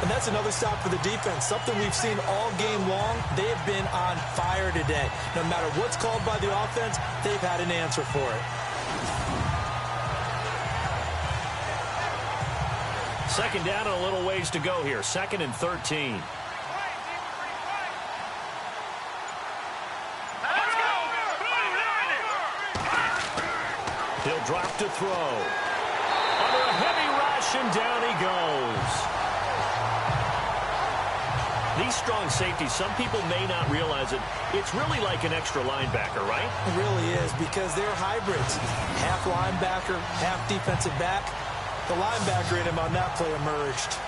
And that's another stop for the defense. Something we've seen all game long. They have been on fire today. No matter what's called by the offense, they've had an answer for it. Second down and a little ways to go here. 2nd and 13. He'll drop to throw. Under a heavy rush, and down he goes. These strong safeties, some people may not realize it. It's really like an extra linebacker, right? It really is, because they're hybrids. Half linebacker, half defensive back. The linebacker in him on that play emerged.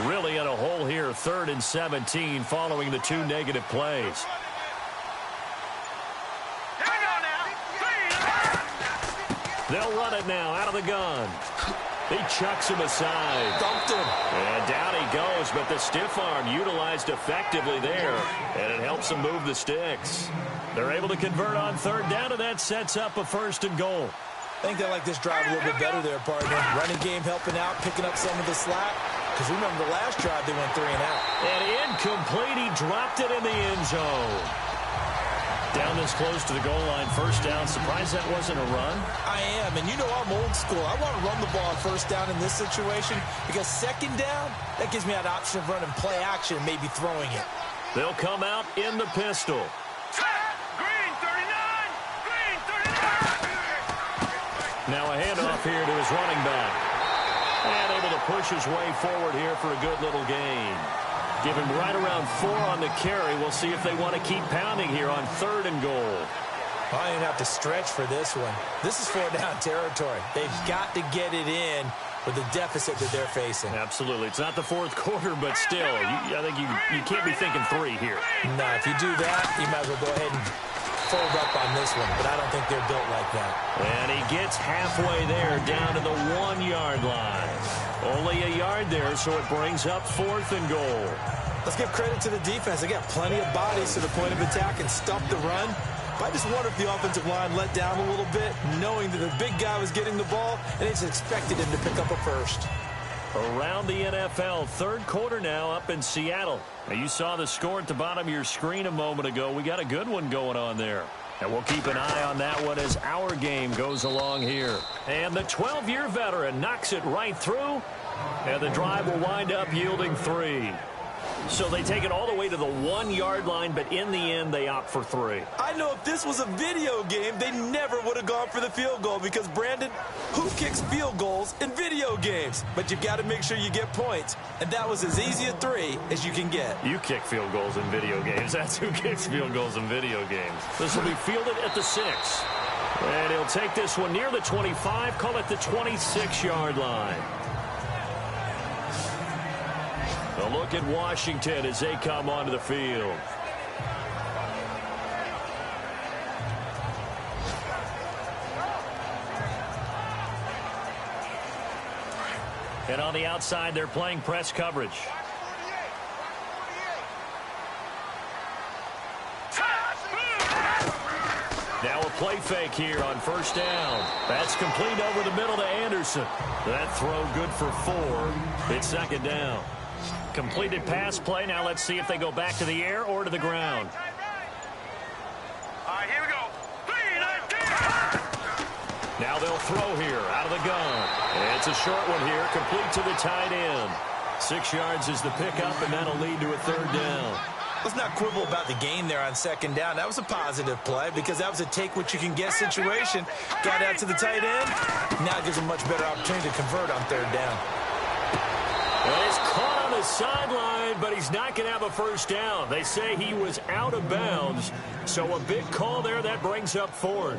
Really in a hole here, 3rd and 17 following the 2 negative plays. They'll run it now out of the gun. He chucks him aside. Dumped him. And down he goes, but the stiff arm utilized effectively there, and it helps him move the sticks. They're able to convert on 3rd down, and that sets up a 1st and goal. I think they like this drive a little bit better there, partner. Running game helping out, picking up some of the slack. because remember the last drive they went 3 and out. And incomplete. He dropped it in the end zone. Down this close to the goal line, first down. Surprised that wasn't a run? I am, and you know I'm old school. I want to run the ball on first down in this situation because second down, that gives me an option of running play action and maybe throwing it. They'll come out in the pistol. Green 39! Green 39! Now a handoff here to his running back. And able to push his way forward here for a good little gain. Give him right around 4 on the carry. We'll see if they want to keep pounding here on 3rd and goal. I didn't have to stretch for this one. This is 4-down territory. They've got to get it in with the deficit that they're facing. Absolutely. It's not the 4th quarter, but still, I think you can't be thinking 3 here. No, if you do that, you might as well go ahead and fold up on this one, but I don't think they're built like that. And he gets halfway there down to the 1-yard line. Only a yard there, so it brings up 4th and goal. Let's give credit to the defense. They got plenty of bodies to the point of attack and stop the run. But I just wonder if the offensive line let down a little bit, knowing that the big guy was getting the ball, and they just expected him to pick up a first. Around the NFL, 3rd quarter now up in Seattle. Now you saw the score at the bottom of your screen a moment ago. We got a good one going on there. And we'll keep an eye on that one as our game goes along here. And the 12-year veteran knocks it right through. And the drive will wind up yielding 3. So they take it all the way to the 1-yard line, but in the end, they opt for 3. I know if this was a video game, they never would have gone for the field goal because, Brandon, who kicks field goals in video games? But you've got to make sure you get points. And that was as easy a 3 as you can get. You kick field goals in video games. That's who kicks field goals in video games. This will be fielded at the 6. And he'll take this one near the 25, call it the 26-yard line. A look at Washington as they come onto the field. And on the outside, they're playing press coverage. Now a play fake here on first down. That's complete over the middle to Anderson. That throw good for 4. It's 2nd down. Completed pass play. Now let's see if they go back to the air or to the ground. All right, here we go. 3-19. Now they'll throw here out of the gun. It's a short one here, complete to the tight end. 6 yards is the pickup, and that'll lead to a 3rd down. Let's not quibble about the gain there on 2nd down. That was a positive play because that was a take-what-you-can-get situation. Got out to the tight end. Now it gives them much better opportunity to convert on 3rd down. Well, he's caught on the sideline, but he's not going to have a first down. They say he was out of bounds, so a big call there. That brings up 4th.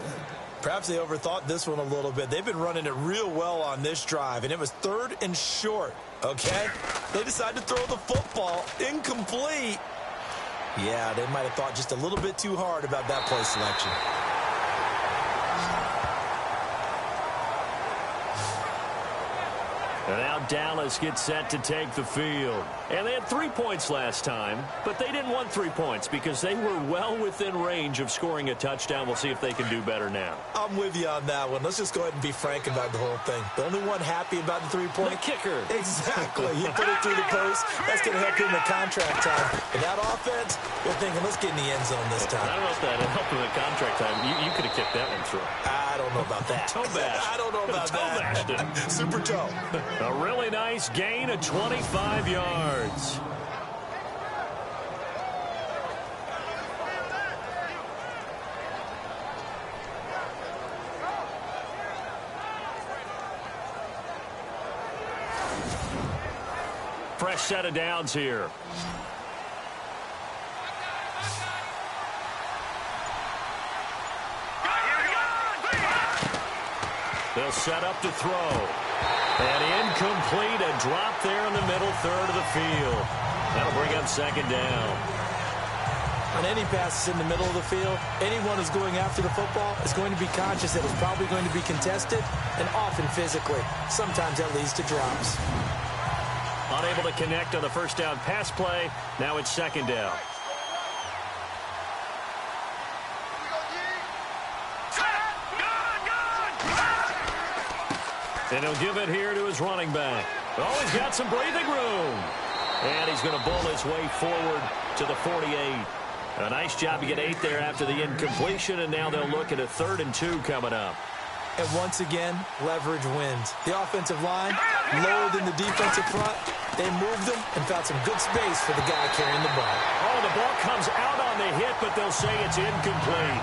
Perhaps they overthought this one a little bit. They've been running it real well on this drive, and it was 3rd and short, okay? They decided to throw the football incomplete. Yeah, they might have thought just a little bit too hard about that play selection. And now Dallas gets set to take the field. And they had 3 points last time, but they didn't want 3 points because they were well within range of scoring a touchdown. We'll see if they can do better now. I'm with you on that one. Let's just go ahead and be frank about the whole thing. The only one happy about the 3-point? The kicker. Exactly. He put it through the post. That's going to help him in contract time. But that offense, we're thinking, let's get in the end zone this time. I don't know if that helped him in contract time. You could have kicked that one through. I don't know about that. Toe bash. I don't know about that. Toe bashed it. Super toe. A really nice gain of 25 yards. Fresh set of downs here. They'll set up to throw. And incomplete, a drop there in the middle 3rd of the field. That'll bring up 2nd down. On any passes in the middle of the field, anyone who's going after the football is going to be conscious that it's probably going to be contested and often physically. Sometimes that leads to drops. Unable to connect on the first down pass play. Now it's 2nd down. And he'll give it here to his running back. Oh, he's got some breathing room. And he's going to bull his way forward to the 48. A nice job to get 8 there after the incompletion, and now they'll look at a 3rd and 2 coming up. And once again, leverage wins. The offensive line, lower than the defensive front. They moved them and found some good space for the guy carrying the ball. Oh, the ball comes out on the hit, but they'll say it's incomplete.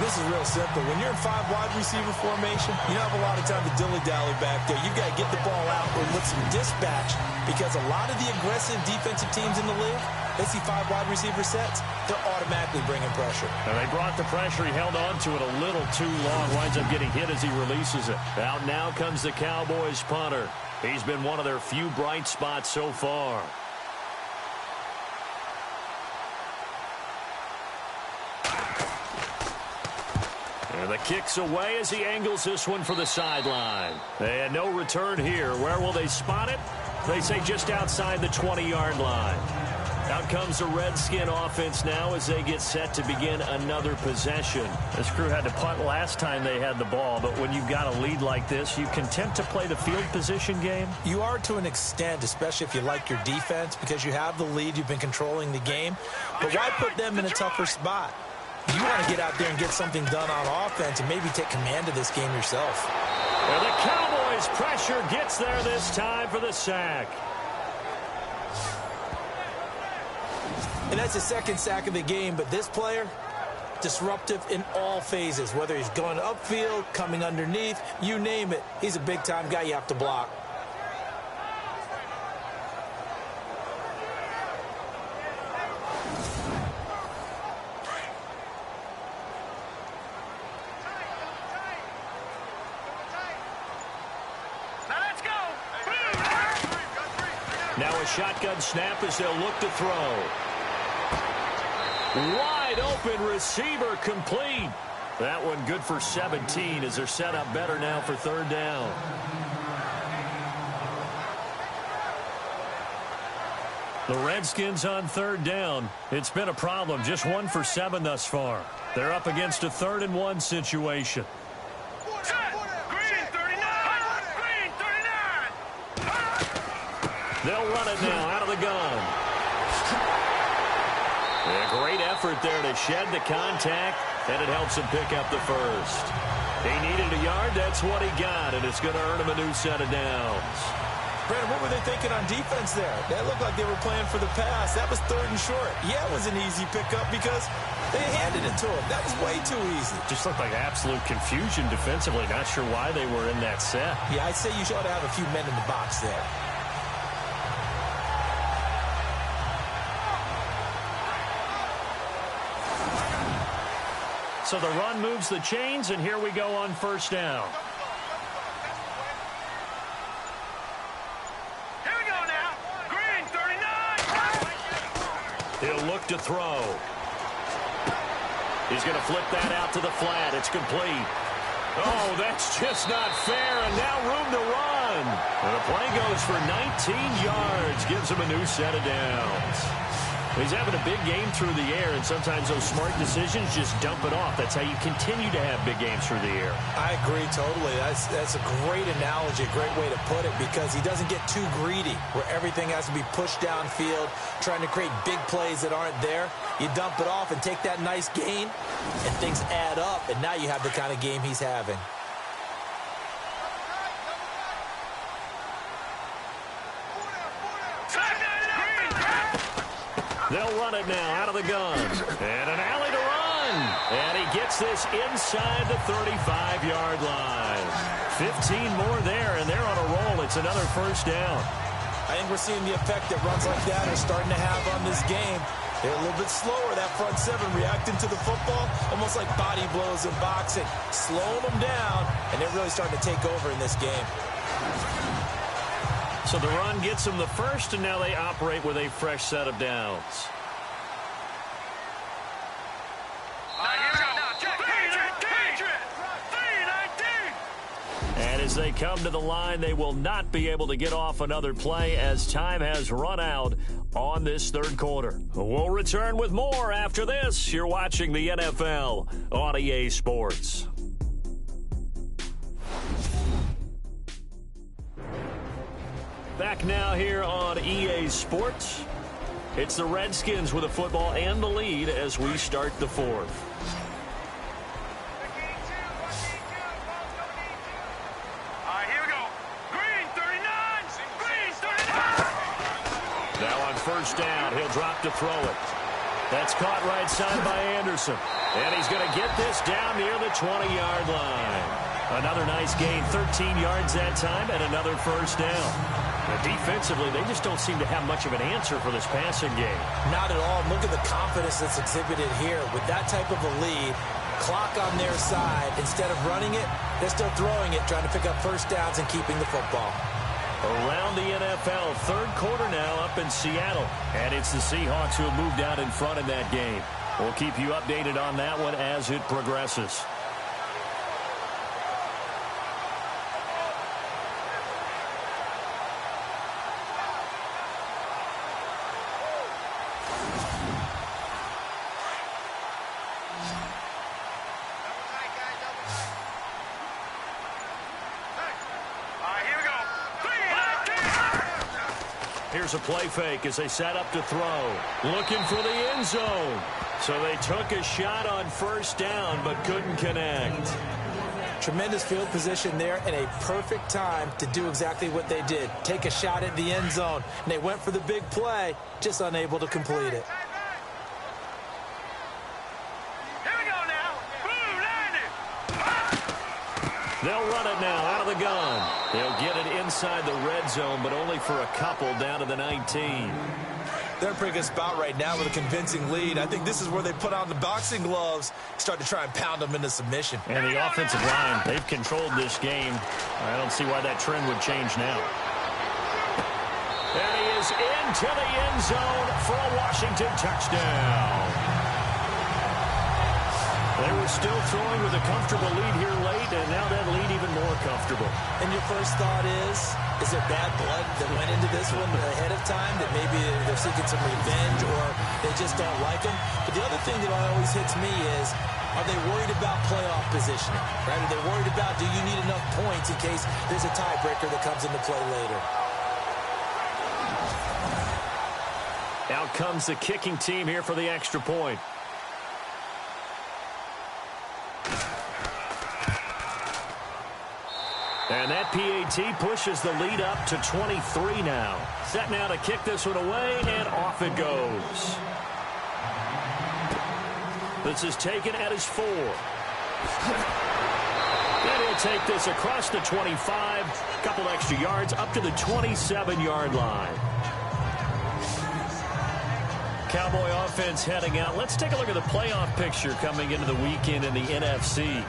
This is real simple. When you're in 5 wide receiver formation, you don't have a lot of time to dilly-dally back there. You've got to get the ball out with some dispatch, because a lot of the aggressive defensive teams in the league, they see 5 wide receiver sets, they're automatically bringing pressure. And they brought the pressure. He held on to it a little too long. Winds up getting hit as he releases it. Out now comes the Cowboys punter. He's been one of their few bright spots so far. And the kick's away as he angles this one for the sideline. And no return here. Where will they spot it? They say just outside the 20-yard line. Out comes the Redskin offense now as they get set to begin another possession. This crew had to punt last time they had the ball, but when you've got a lead like this, you content to play the field position game? You are to an extent, especially if you like your defense, because you have the lead, you've been controlling the game. But why put them in a tougher spot? You want to get out there and get something done on offense and maybe take command of this game yourself. And the Cowboys' pressure gets there this time for the sack. And that's the second sack of the game, but this player, disruptive in all phases, whether he's going upfield, coming underneath, you name it. He's a big-time guy you have to block. Now a shotgun snap as they'll look to throw. Wide open receiver complete. That one good for 17 as they're set up better now for 3rd down. The Redskins on 3rd down. It's been a problem. Just 1 for 7 thus far. They're up against a 3rd and 1 situation. They'll run it now out of the gun. A great effort there to shed the contact, and it helps him pick up the first. He needed a yard. That's what he got, and it's going to earn him a new set of downs. Brandon, what were they thinking on defense there? That looked like they were playing for the pass. That was 3rd and short. Yeah, it was an easy pickup because they handed it to him. That was way too easy. Just looked like absolute confusion defensively. Not sure why they were in that set. Yeah, I'd say you ought to have a few men in the box there. So the run moves the chains, and here we go on 1st down. Here we go now. Green, 39. He'll look to throw. He's going to flip that out to the flat. It's complete. Oh, that's just not fair, and now room to run. And the play goes for 19 yards, gives him a new set of downs. He's having a big game through the air, and sometimes those smart decisions just dump it off. That's how you continue to have big games through the air. I agree totally. That's a great analogy, a great way to put it, because he doesn't get too greedy where everything has to be pushed downfield, trying to create big plays that aren't there. You dump it off and take that nice gain, and things add up, and now you have the kind of game he's having. They'll run it now out of the gun. And an alley to run. And he gets this inside the 35-yard line. 15 more there, and they're on a roll. It's another 1st down. I think we're seeing the effect that runs like that are starting to have on this game. They're a little bit slower, that front 7, reacting to the football, almost like body blows in boxing, slowing them down, and they're really starting to take over in this game. So the run gets them the first, and now they operate with a fresh set of downs. And as they come to the line, they will not be able to get off another play as time has run out on this 3rd quarter. We'll return with more after this. You're watching the NFL on EA Sports. Back now here on EA Sports. It's the Redskins with the football and the lead as we start the fourth. Here we go. Green 39. Green 39. Now on first down, he'll drop to throw it. That's caught right side by Anderson. And he's going to get this down near the 20-yard line. Another nice gain, 13 yards that time, and another first down. But defensively, they just don't seem to have much of an answer for this passing game. Not at all. Look at the confidence that's exhibited here. With that type of a lead, clock on their side, instead of running it, they're still throwing it, trying to pick up first downs and keeping the football. Around the NFL, third quarter now up in Seattle. And it's the Seahawks who have moved out in front in that game. We'll keep you updated on that one as it progresses. Here's a play fake as they set up to throw. Looking for the end zone. So they took a shot on first down but couldn't connect. Tremendous field position there and a perfect time to do exactly what they did. Take a shot at the end zone. And they went for the big play, just unable to complete it. Here we go now. Boom, landed. They'll run it now out of the gun. They'll get it inside the red zone, but only for a couple down to the 19. They're in a pretty good spot right now with a convincing lead. I think this is where they put on the boxing gloves, start to try and pound them into submission. And the offensive line, they've controlled this game. I don't see why that trend would change now. And he is into the end zone for a Washington touchdown. They were still throwing with a comfortable lead here late, and now that lead even more comfortable. And your first thought is there bad blood that went into this one ahead of time, that maybe they're seeking some revenge or they just don't like them? But the other thing that always hits me is, are they worried about playoff positioning? Right? Are they worried about, do you need enough points in case there's a tiebreaker that comes into play later? Out comes the kicking team here for the extra point. And that PAT pushes the lead up to 23 now. Set now to kick this one away, and off it goes. This is taken at his 4. And he'll take this across the 25, a couple extra yards, up to the 27-yard line. Cowboy offense heading out. Let's take a look at the playoff picture coming into the weekend in the NFC.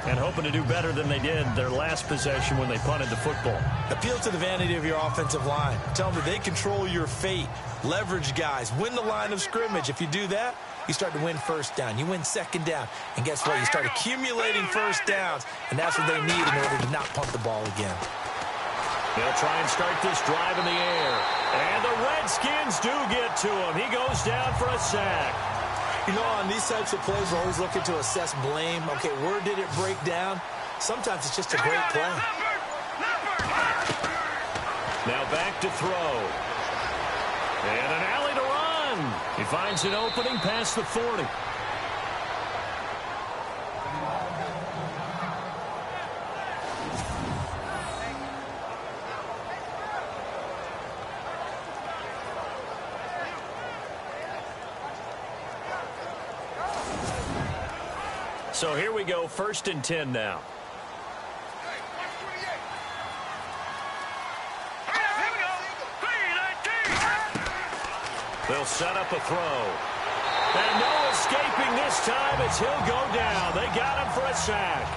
And hoping to do better than they did their last possession when they punted the football. Appeal to the vanity of your offensive line. Tell them they control your fate. Leverage guys. Win the line of scrimmage. If you do that, you start to win first down. You win second down. And guess what? You start accumulating first downs. And that's what they need in order to not punt the ball again. They'll try and start this drive in the air. And the Redskins do get to him. He goes down for a sack. You know, on these types of plays, we're always looking to assess blame. Okay, where did it break down? Sometimes it's just a great play. Now back to throw. And an alley to run. He finds an opening past the 40. So here we go, 1st and 10 now. They'll set up a throw. And no escaping this time as he'll go down. They got him for a sack.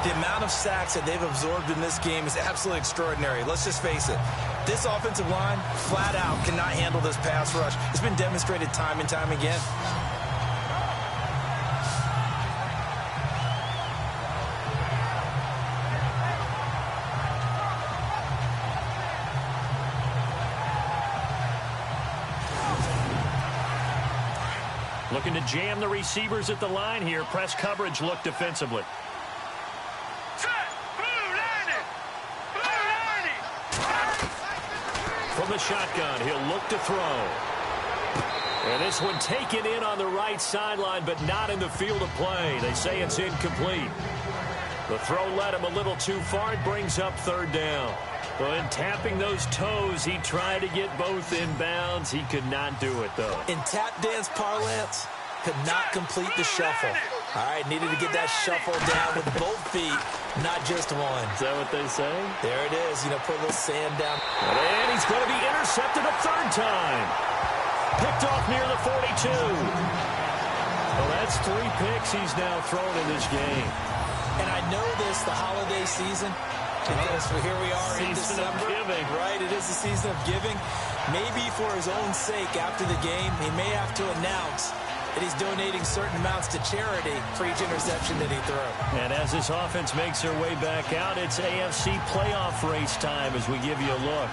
The amount of sacks that they've absorbed in this game is absolutely extraordinary. Let's just face it. This offensive line, flat out, cannot handle this pass rush. It's been demonstrated time and time again. Looking to jam the receivers at the line here. Press coverage look defensively. the shotgun. He'll look to throw. And this one taken in on the right sideline, but not in the field of play. They say it's incomplete. The throw led him a little too far. It brings up third down. Well, in tapping those toes, he tried to get both in bounds. He could not do it, though. In tap dance parlance, could not complete the shuffle. All right, needed to get that shuffle down with both feet, not just one. Is that what they say? There it is. You know, put a little sand down. And he's going to be intercepted a third time. Picked off near the 42. Well, that's 3 picks he's now thrown in this game. And I know this, the holiday season, because here we are in December. Giving. Right, it is the season of giving. Maybe for his own sake after the game, he may have to announce that he's donating certain amounts to charity for each interception that he threw. And as this offense makes their way back out, it's AFC playoff race time as we give you a look.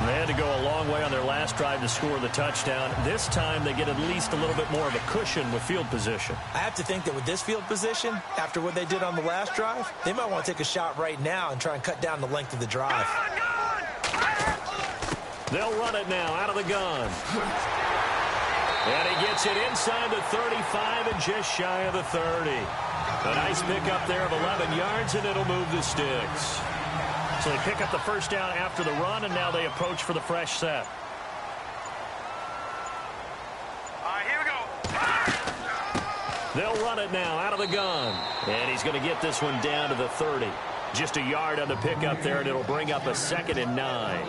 They had to go a long way on their last drive to score the touchdown. This time they get at least a little bit more of a cushion with field position. I have to think that with this field position, after what they did on the last drive, they might want to take a shot right now and try and cut down the length of the drive. They'll run it now out of the gun. And he gets it inside the 35 and just shy of the 30. A nice pickup there of 11 yards, and it'll move the sticks. So they pick up the first down after the run, and now they approach for the fresh set. Here we go. They'll run it now out of the gun. And he's going to get this one down to the 30. Just a yard on the pickup there, and it'll bring up a 2nd and 9.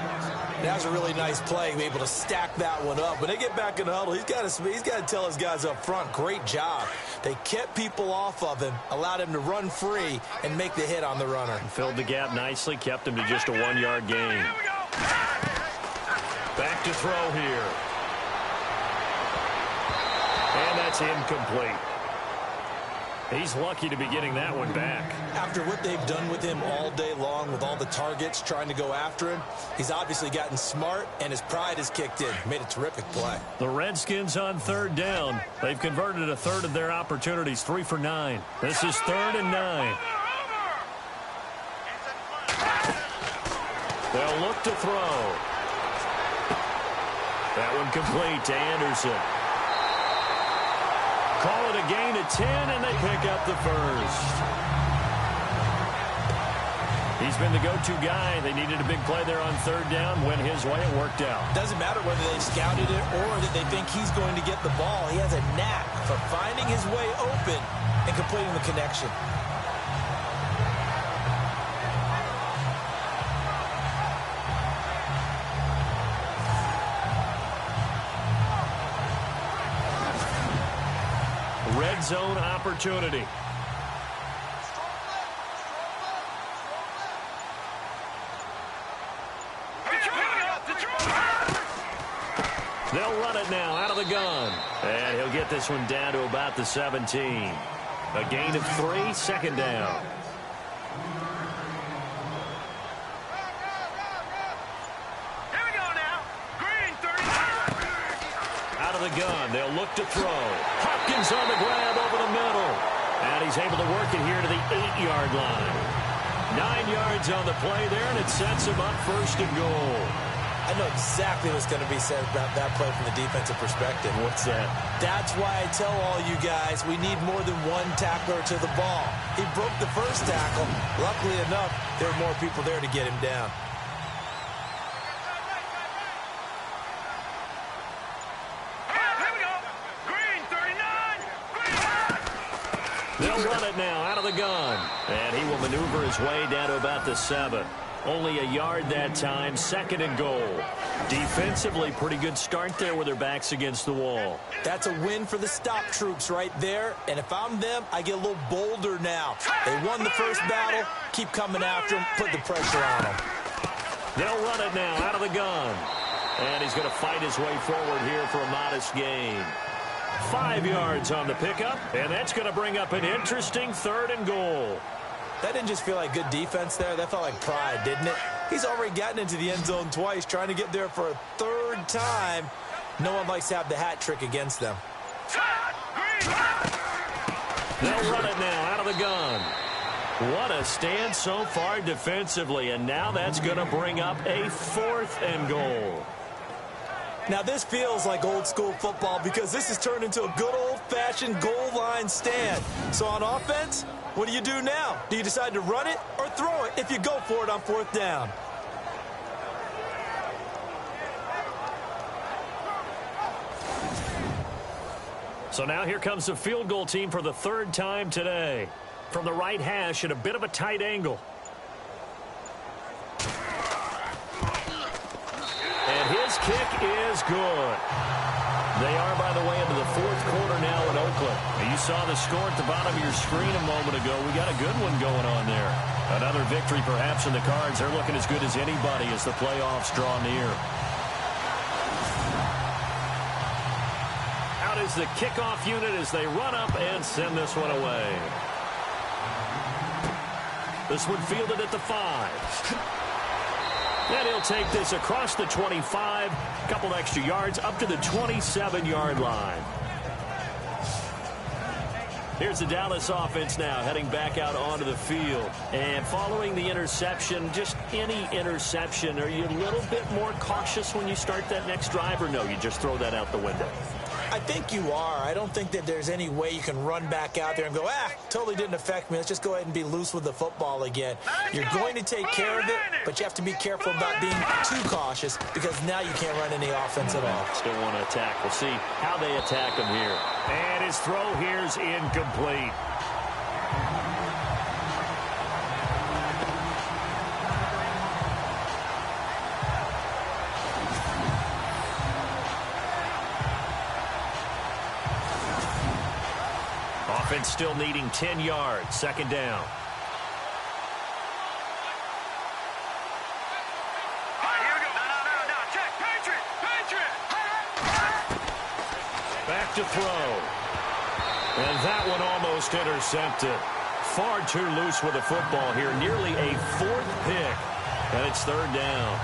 That was a really nice play, able to stack that one up. When they get back in the huddle, he's got to tell his guys up front, great job. They kept people off of him, allowed him to run free, and make the hit on the runner. Filled the gap nicely, kept him to just a 1-yard gain. Back to throw here. And that's incomplete. He's lucky to be getting that one back. After what they've done with him all day long, with all the targets trying to go after him, he's obviously gotten smart, and his pride has kicked in. Made a terrific play. The Redskins on third down. They've converted a third of their opportunities, 3 for 9. This is 3rd and 9. They'll look to throw. That one complete to Anderson. Call it a gain of 10, and they pick up the first. He's been the go-to guy. They needed a big play there on third down. Went his way. It worked out. Doesn't matter whether they scouted it or that they think he's going to get the ball. He has a knack for finding his way open and completing the connection. Red zone opportunity. They'll run it now out of the gun. And he'll get this one down to about the 17. A gain of 3, 2nd down. Here we go now. Green 30. Out of the gun. They'll look to throw. Hopkins on the grab over the middle. And he's able to work it here to the 8-yard line. 9 yards on the play there, and it sets him up 1st and goal. I know exactly what's going to be said about that play from the defensive perspective. What's that? That's why I tell all you guys we need more than one tackler to the ball. He broke the first tackle. Luckily enough, there were more people there to get him down. Here we go. Green 39. They'll run it now out of the gun. And he will maneuver his way down to about the 7. Only a yard that time, 2nd and goal. Defensively, pretty good start there with their backs against the wall. That's a win for the stop troops right there. And if I'm them, I get a little bolder now. They won the first battle. Keep coming after them. Put the pressure on them. They'll run it now out of the gun. And he's going to fight his way forward here for a modest gain. 5 yards on the pickup. And that's going to bring up an interesting 3rd and goal. That didn't just feel like good defense there. That felt like pride, didn't it? He's already gotten into the end zone twice, trying to get there for a 3rd time. No one likes to have the hat trick against them. They'll run it now out of the gun. What a stand so far defensively, and now that's going to bring up a 4th and goal. Now, this feels like old-school football because this has turned into a good old-fashioned goal line stand. So on offense, what do you do now? Do you decide to run it or throw it if you go for it on 4th down? So now here comes the field goal team for the 3rd time today. From the right hash at a bit of a tight angle. And his kick is good. They are, by the way, into the 4th quarter now in Oakland. And you saw the score at the bottom of your screen a moment ago. We got a good one going on there. Another victory perhaps in the cards. They're looking as good as anybody as the playoffs draw near. Out is the kickoff unit as they run up and send this one away. This one fielded at the 5. And he'll take this across the 25, a couple extra yards up to the 27-yard line. Here's the Dallas offense now heading back out onto the field. And following the interception, just any interception, are you a little bit more cautious when you start that next drive, or no, you just throw that out the window? I think you are. I don't think that there's any way you can run back out there and go, totally didn't affect me. Let's just go ahead and be loose with the football again. You're going to take care of it, but you have to be careful about being too cautious because now you can't run any offense at all. Still want to attack. We'll see how they attack him here. And his throw here's incomplete. Offense still needing 10 yards. 2nd down. Here we go. No. Check. Patriot. Back to throw. And that one almost intercepted. Far too loose with the football here. Nearly a 4th pick. And it's 3rd down.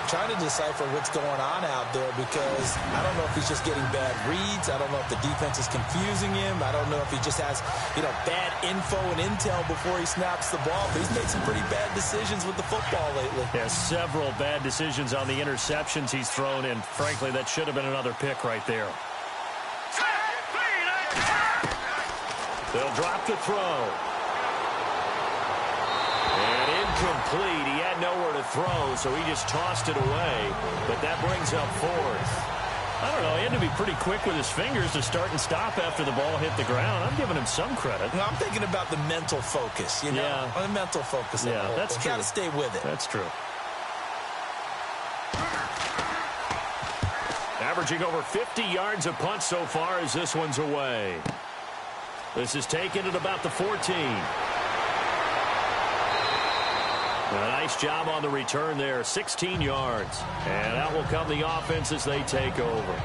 Trying to decipher what's going on out there because I don't know if he's just getting bad reads. I don't know if the defense is confusing him. I don't know if he just has, bad info and intel before he snaps the ball. But he's made some pretty bad decisions with the football lately. Yeah, several bad decisions on the interceptions he's thrown, and frankly, that should have been another pick right there. They'll drop the throw. And incomplete. He had nowhere to throw, so he just tossed it away. But that brings up 4th. I don't know. He had to be pretty quick with his fingers to start and stop after the ball hit the ground. I'm giving him some credit. No, I'm thinking about the mental focus, Yeah. The mental focus. Yeah, that's true. Got to stay with it. That's true. Averaging over 50 yards a punt so far as this one's away. This is taken at about the 14. A nice job on the return there, 16 yards. And that will come the offense as they take over.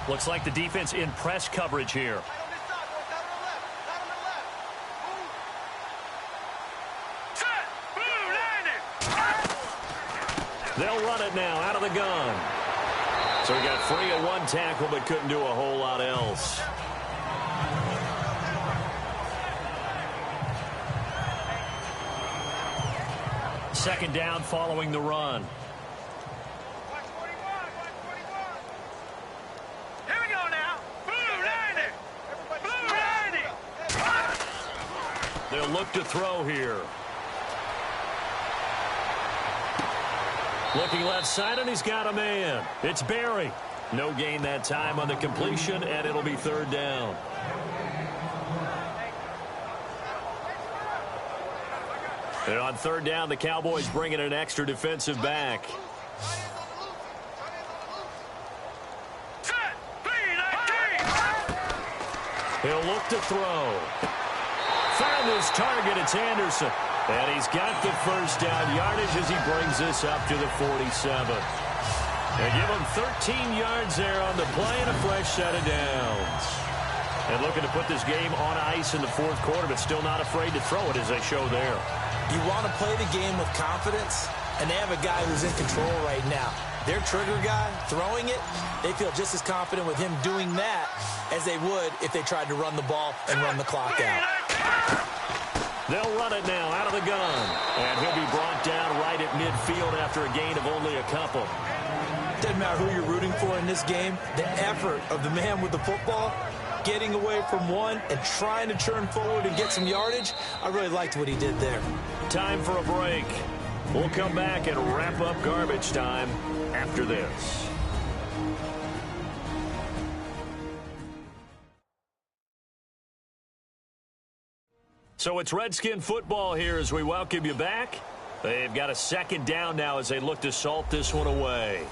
Looks like the defense in press coverage here. They'll run it now out of the gun. So he got free at one tackle but couldn't do a whole lot else. Second down following the run. Here we go now. Blue 90. They'll look to throw here. Looking left side, and he's got a man. It's Barry. No gain that time on the completion, and it'll be 3rd down. And on 3rd down, the Cowboys bring in an extra defensive back. He'll look to throw. Found his target. It's Anderson. And he's got the first down yardage as he brings this up to the 47. They give him 13 yards there on the play and a fresh set of downs. And looking to put this game on ice in the 4th quarter, but still not afraid to throw it as they show there. You want to play the game with confidence? and they have a guy who's in control right now. Their trigger guy, throwing it, they feel just as confident with him doing that as they would if they tried to run the ball and run the clock out. They'll run it now out of the gun. And he'll be brought down right at midfield after a gain of only a couple. Doesn't matter who you're rooting for in this game. The effort of the man with the football, getting away from one and trying to churn forward and get some yardage, I really liked what he did there. Time for a break. We'll come back and wrap up garbage time after this. So it's Redskin football here as we welcome you back. They've got a second down now as they look to salt this one away.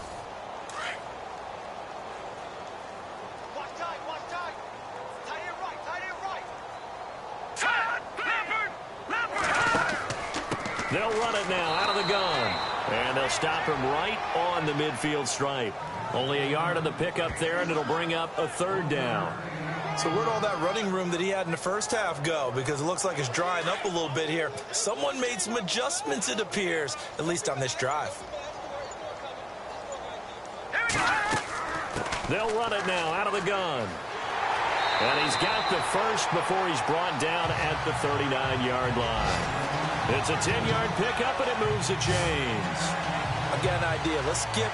They'll run it now out of the gun. And they'll stop him right on the midfield stripe. Only a yard on the pickup there, and it'll bring up a third down. So where'd all that running room that he had in the first half go? Because it looks like it's drying up a little bit here. Someone made some adjustments, it appears, at least on this drive. They'll run it now out of the gun. And he's got the first before he's brought down at the 39-yard line. It's a 10-yard pickup, and it moves the chains. I've got an idea. Let's skip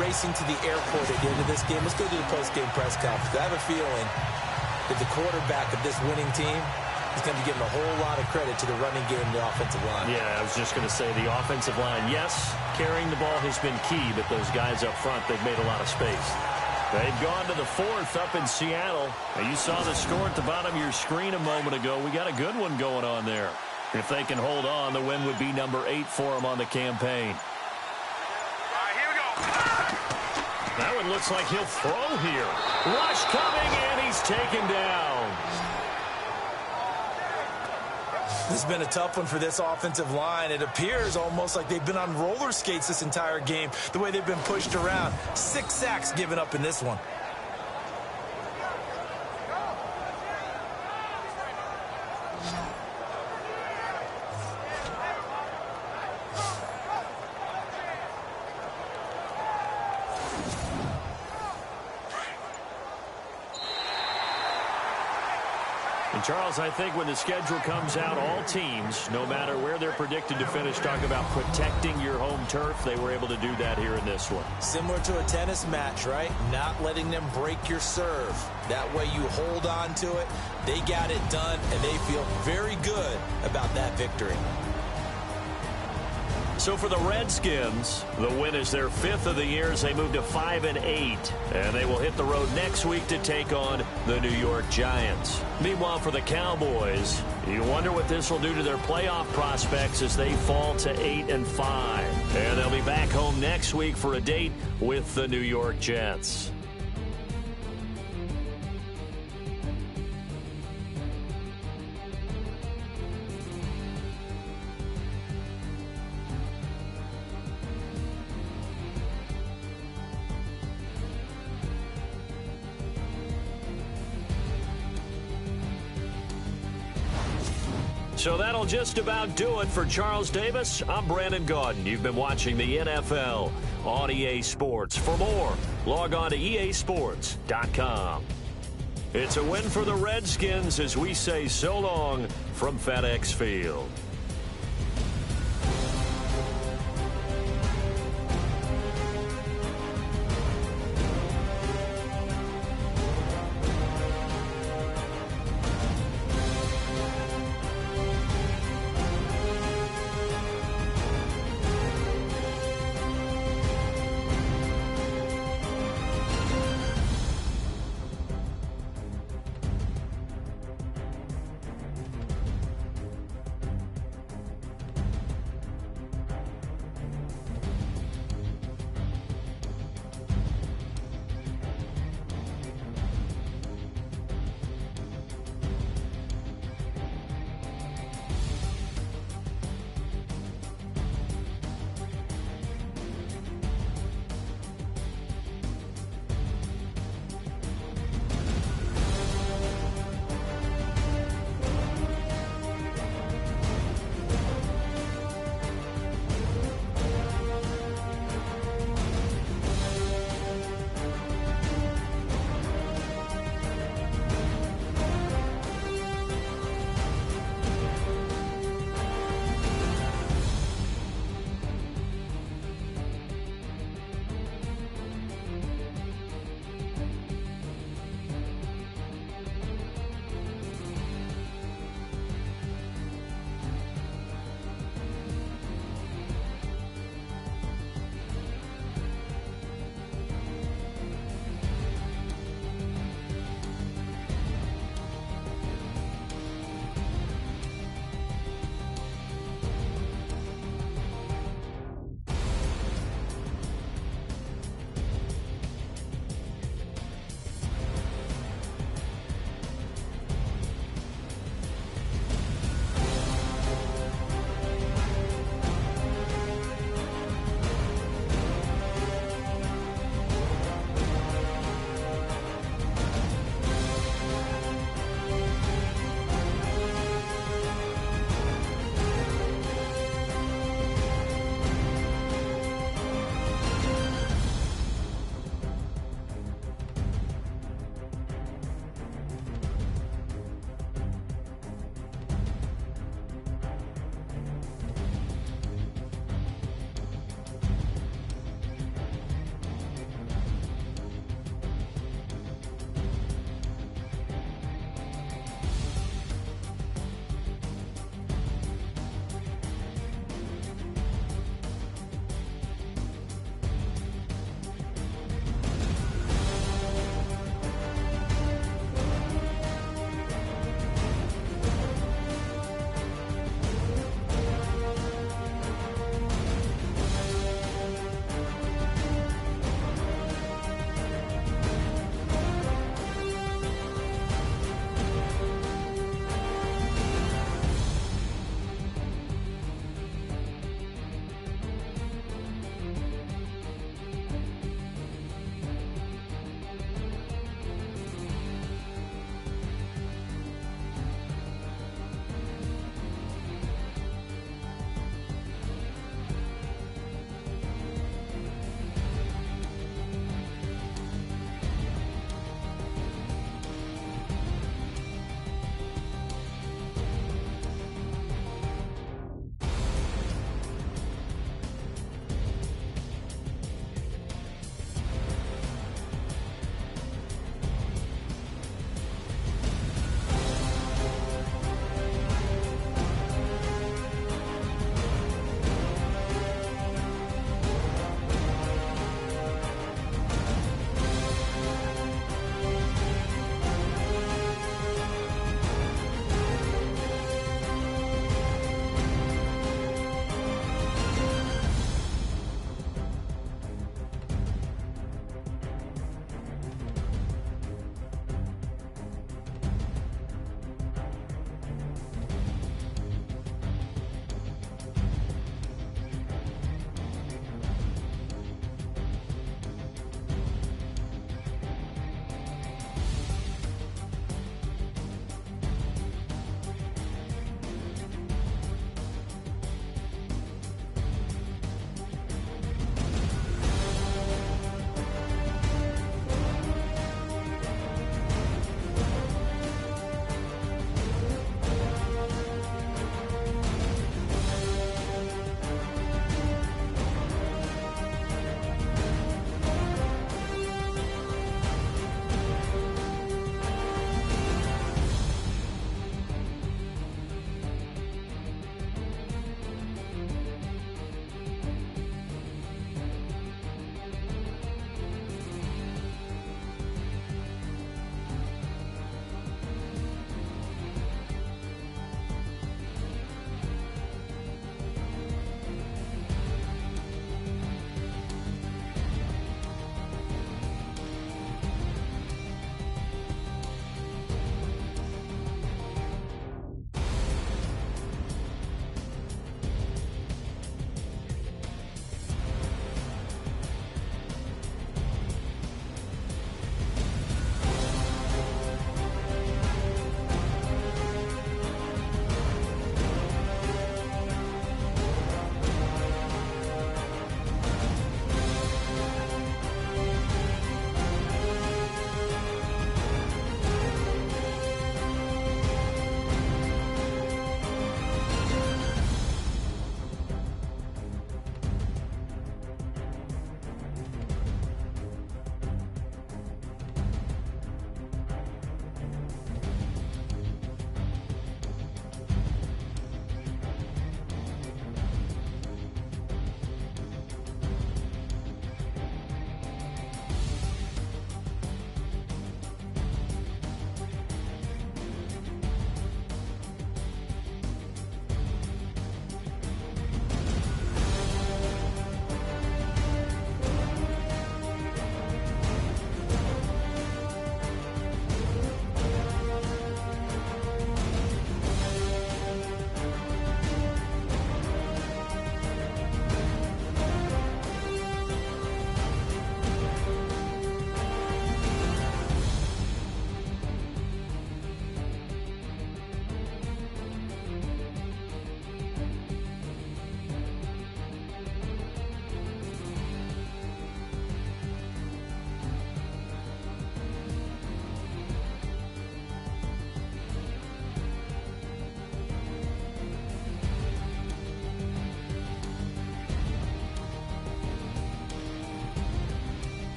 racing to the airport at the end of this game. Let's go to the post-game press conference. I have a feeling that the quarterback of this winning team is going to be giving a whole lot of credit to the running game and the offensive line. Yeah, I was just going to say the offensive line, yes, carrying the ball has been key, but those guys up front, they've made a lot of space. They've gone to the fourth up in Seattle. And you saw the score at the bottom of your screen a moment ago. We got a good one going on there. If they can hold on, the win would be number 8 for them on the campaign. All right, here we go. That one looks like he'll throw here. Rush coming, and he's taken down. This has been a tough one for this offensive line. It appears almost like they've been on roller skates this entire game, the way they've been pushed around. 6 sacks given up in this one. And Charles, I think when the schedule comes out, all teams, no matter where they're predicted to finish, talk about protecting your home turf. They were able to do that here in this one. Similar to a tennis match, right? Not letting them break your serve. That way you hold on to it. They got it done, and they feel very good about that victory. So for the Redskins, the win is their 5th of the year as they move to 5-8. And they will hit the road next week to take on the New York Giants. Meanwhile, for the Cowboys, you wonder what this will do to their playoff prospects as they fall to 8-5. And they'll be back home next week for a date with the New York Jets. So that'll just about do it for Charles Davis. I'm Brandon Gaudin. You've been watching the NFL on EA Sports. For more, log on to easports.com. It's a win for the Redskins as we say so long from FedEx Field.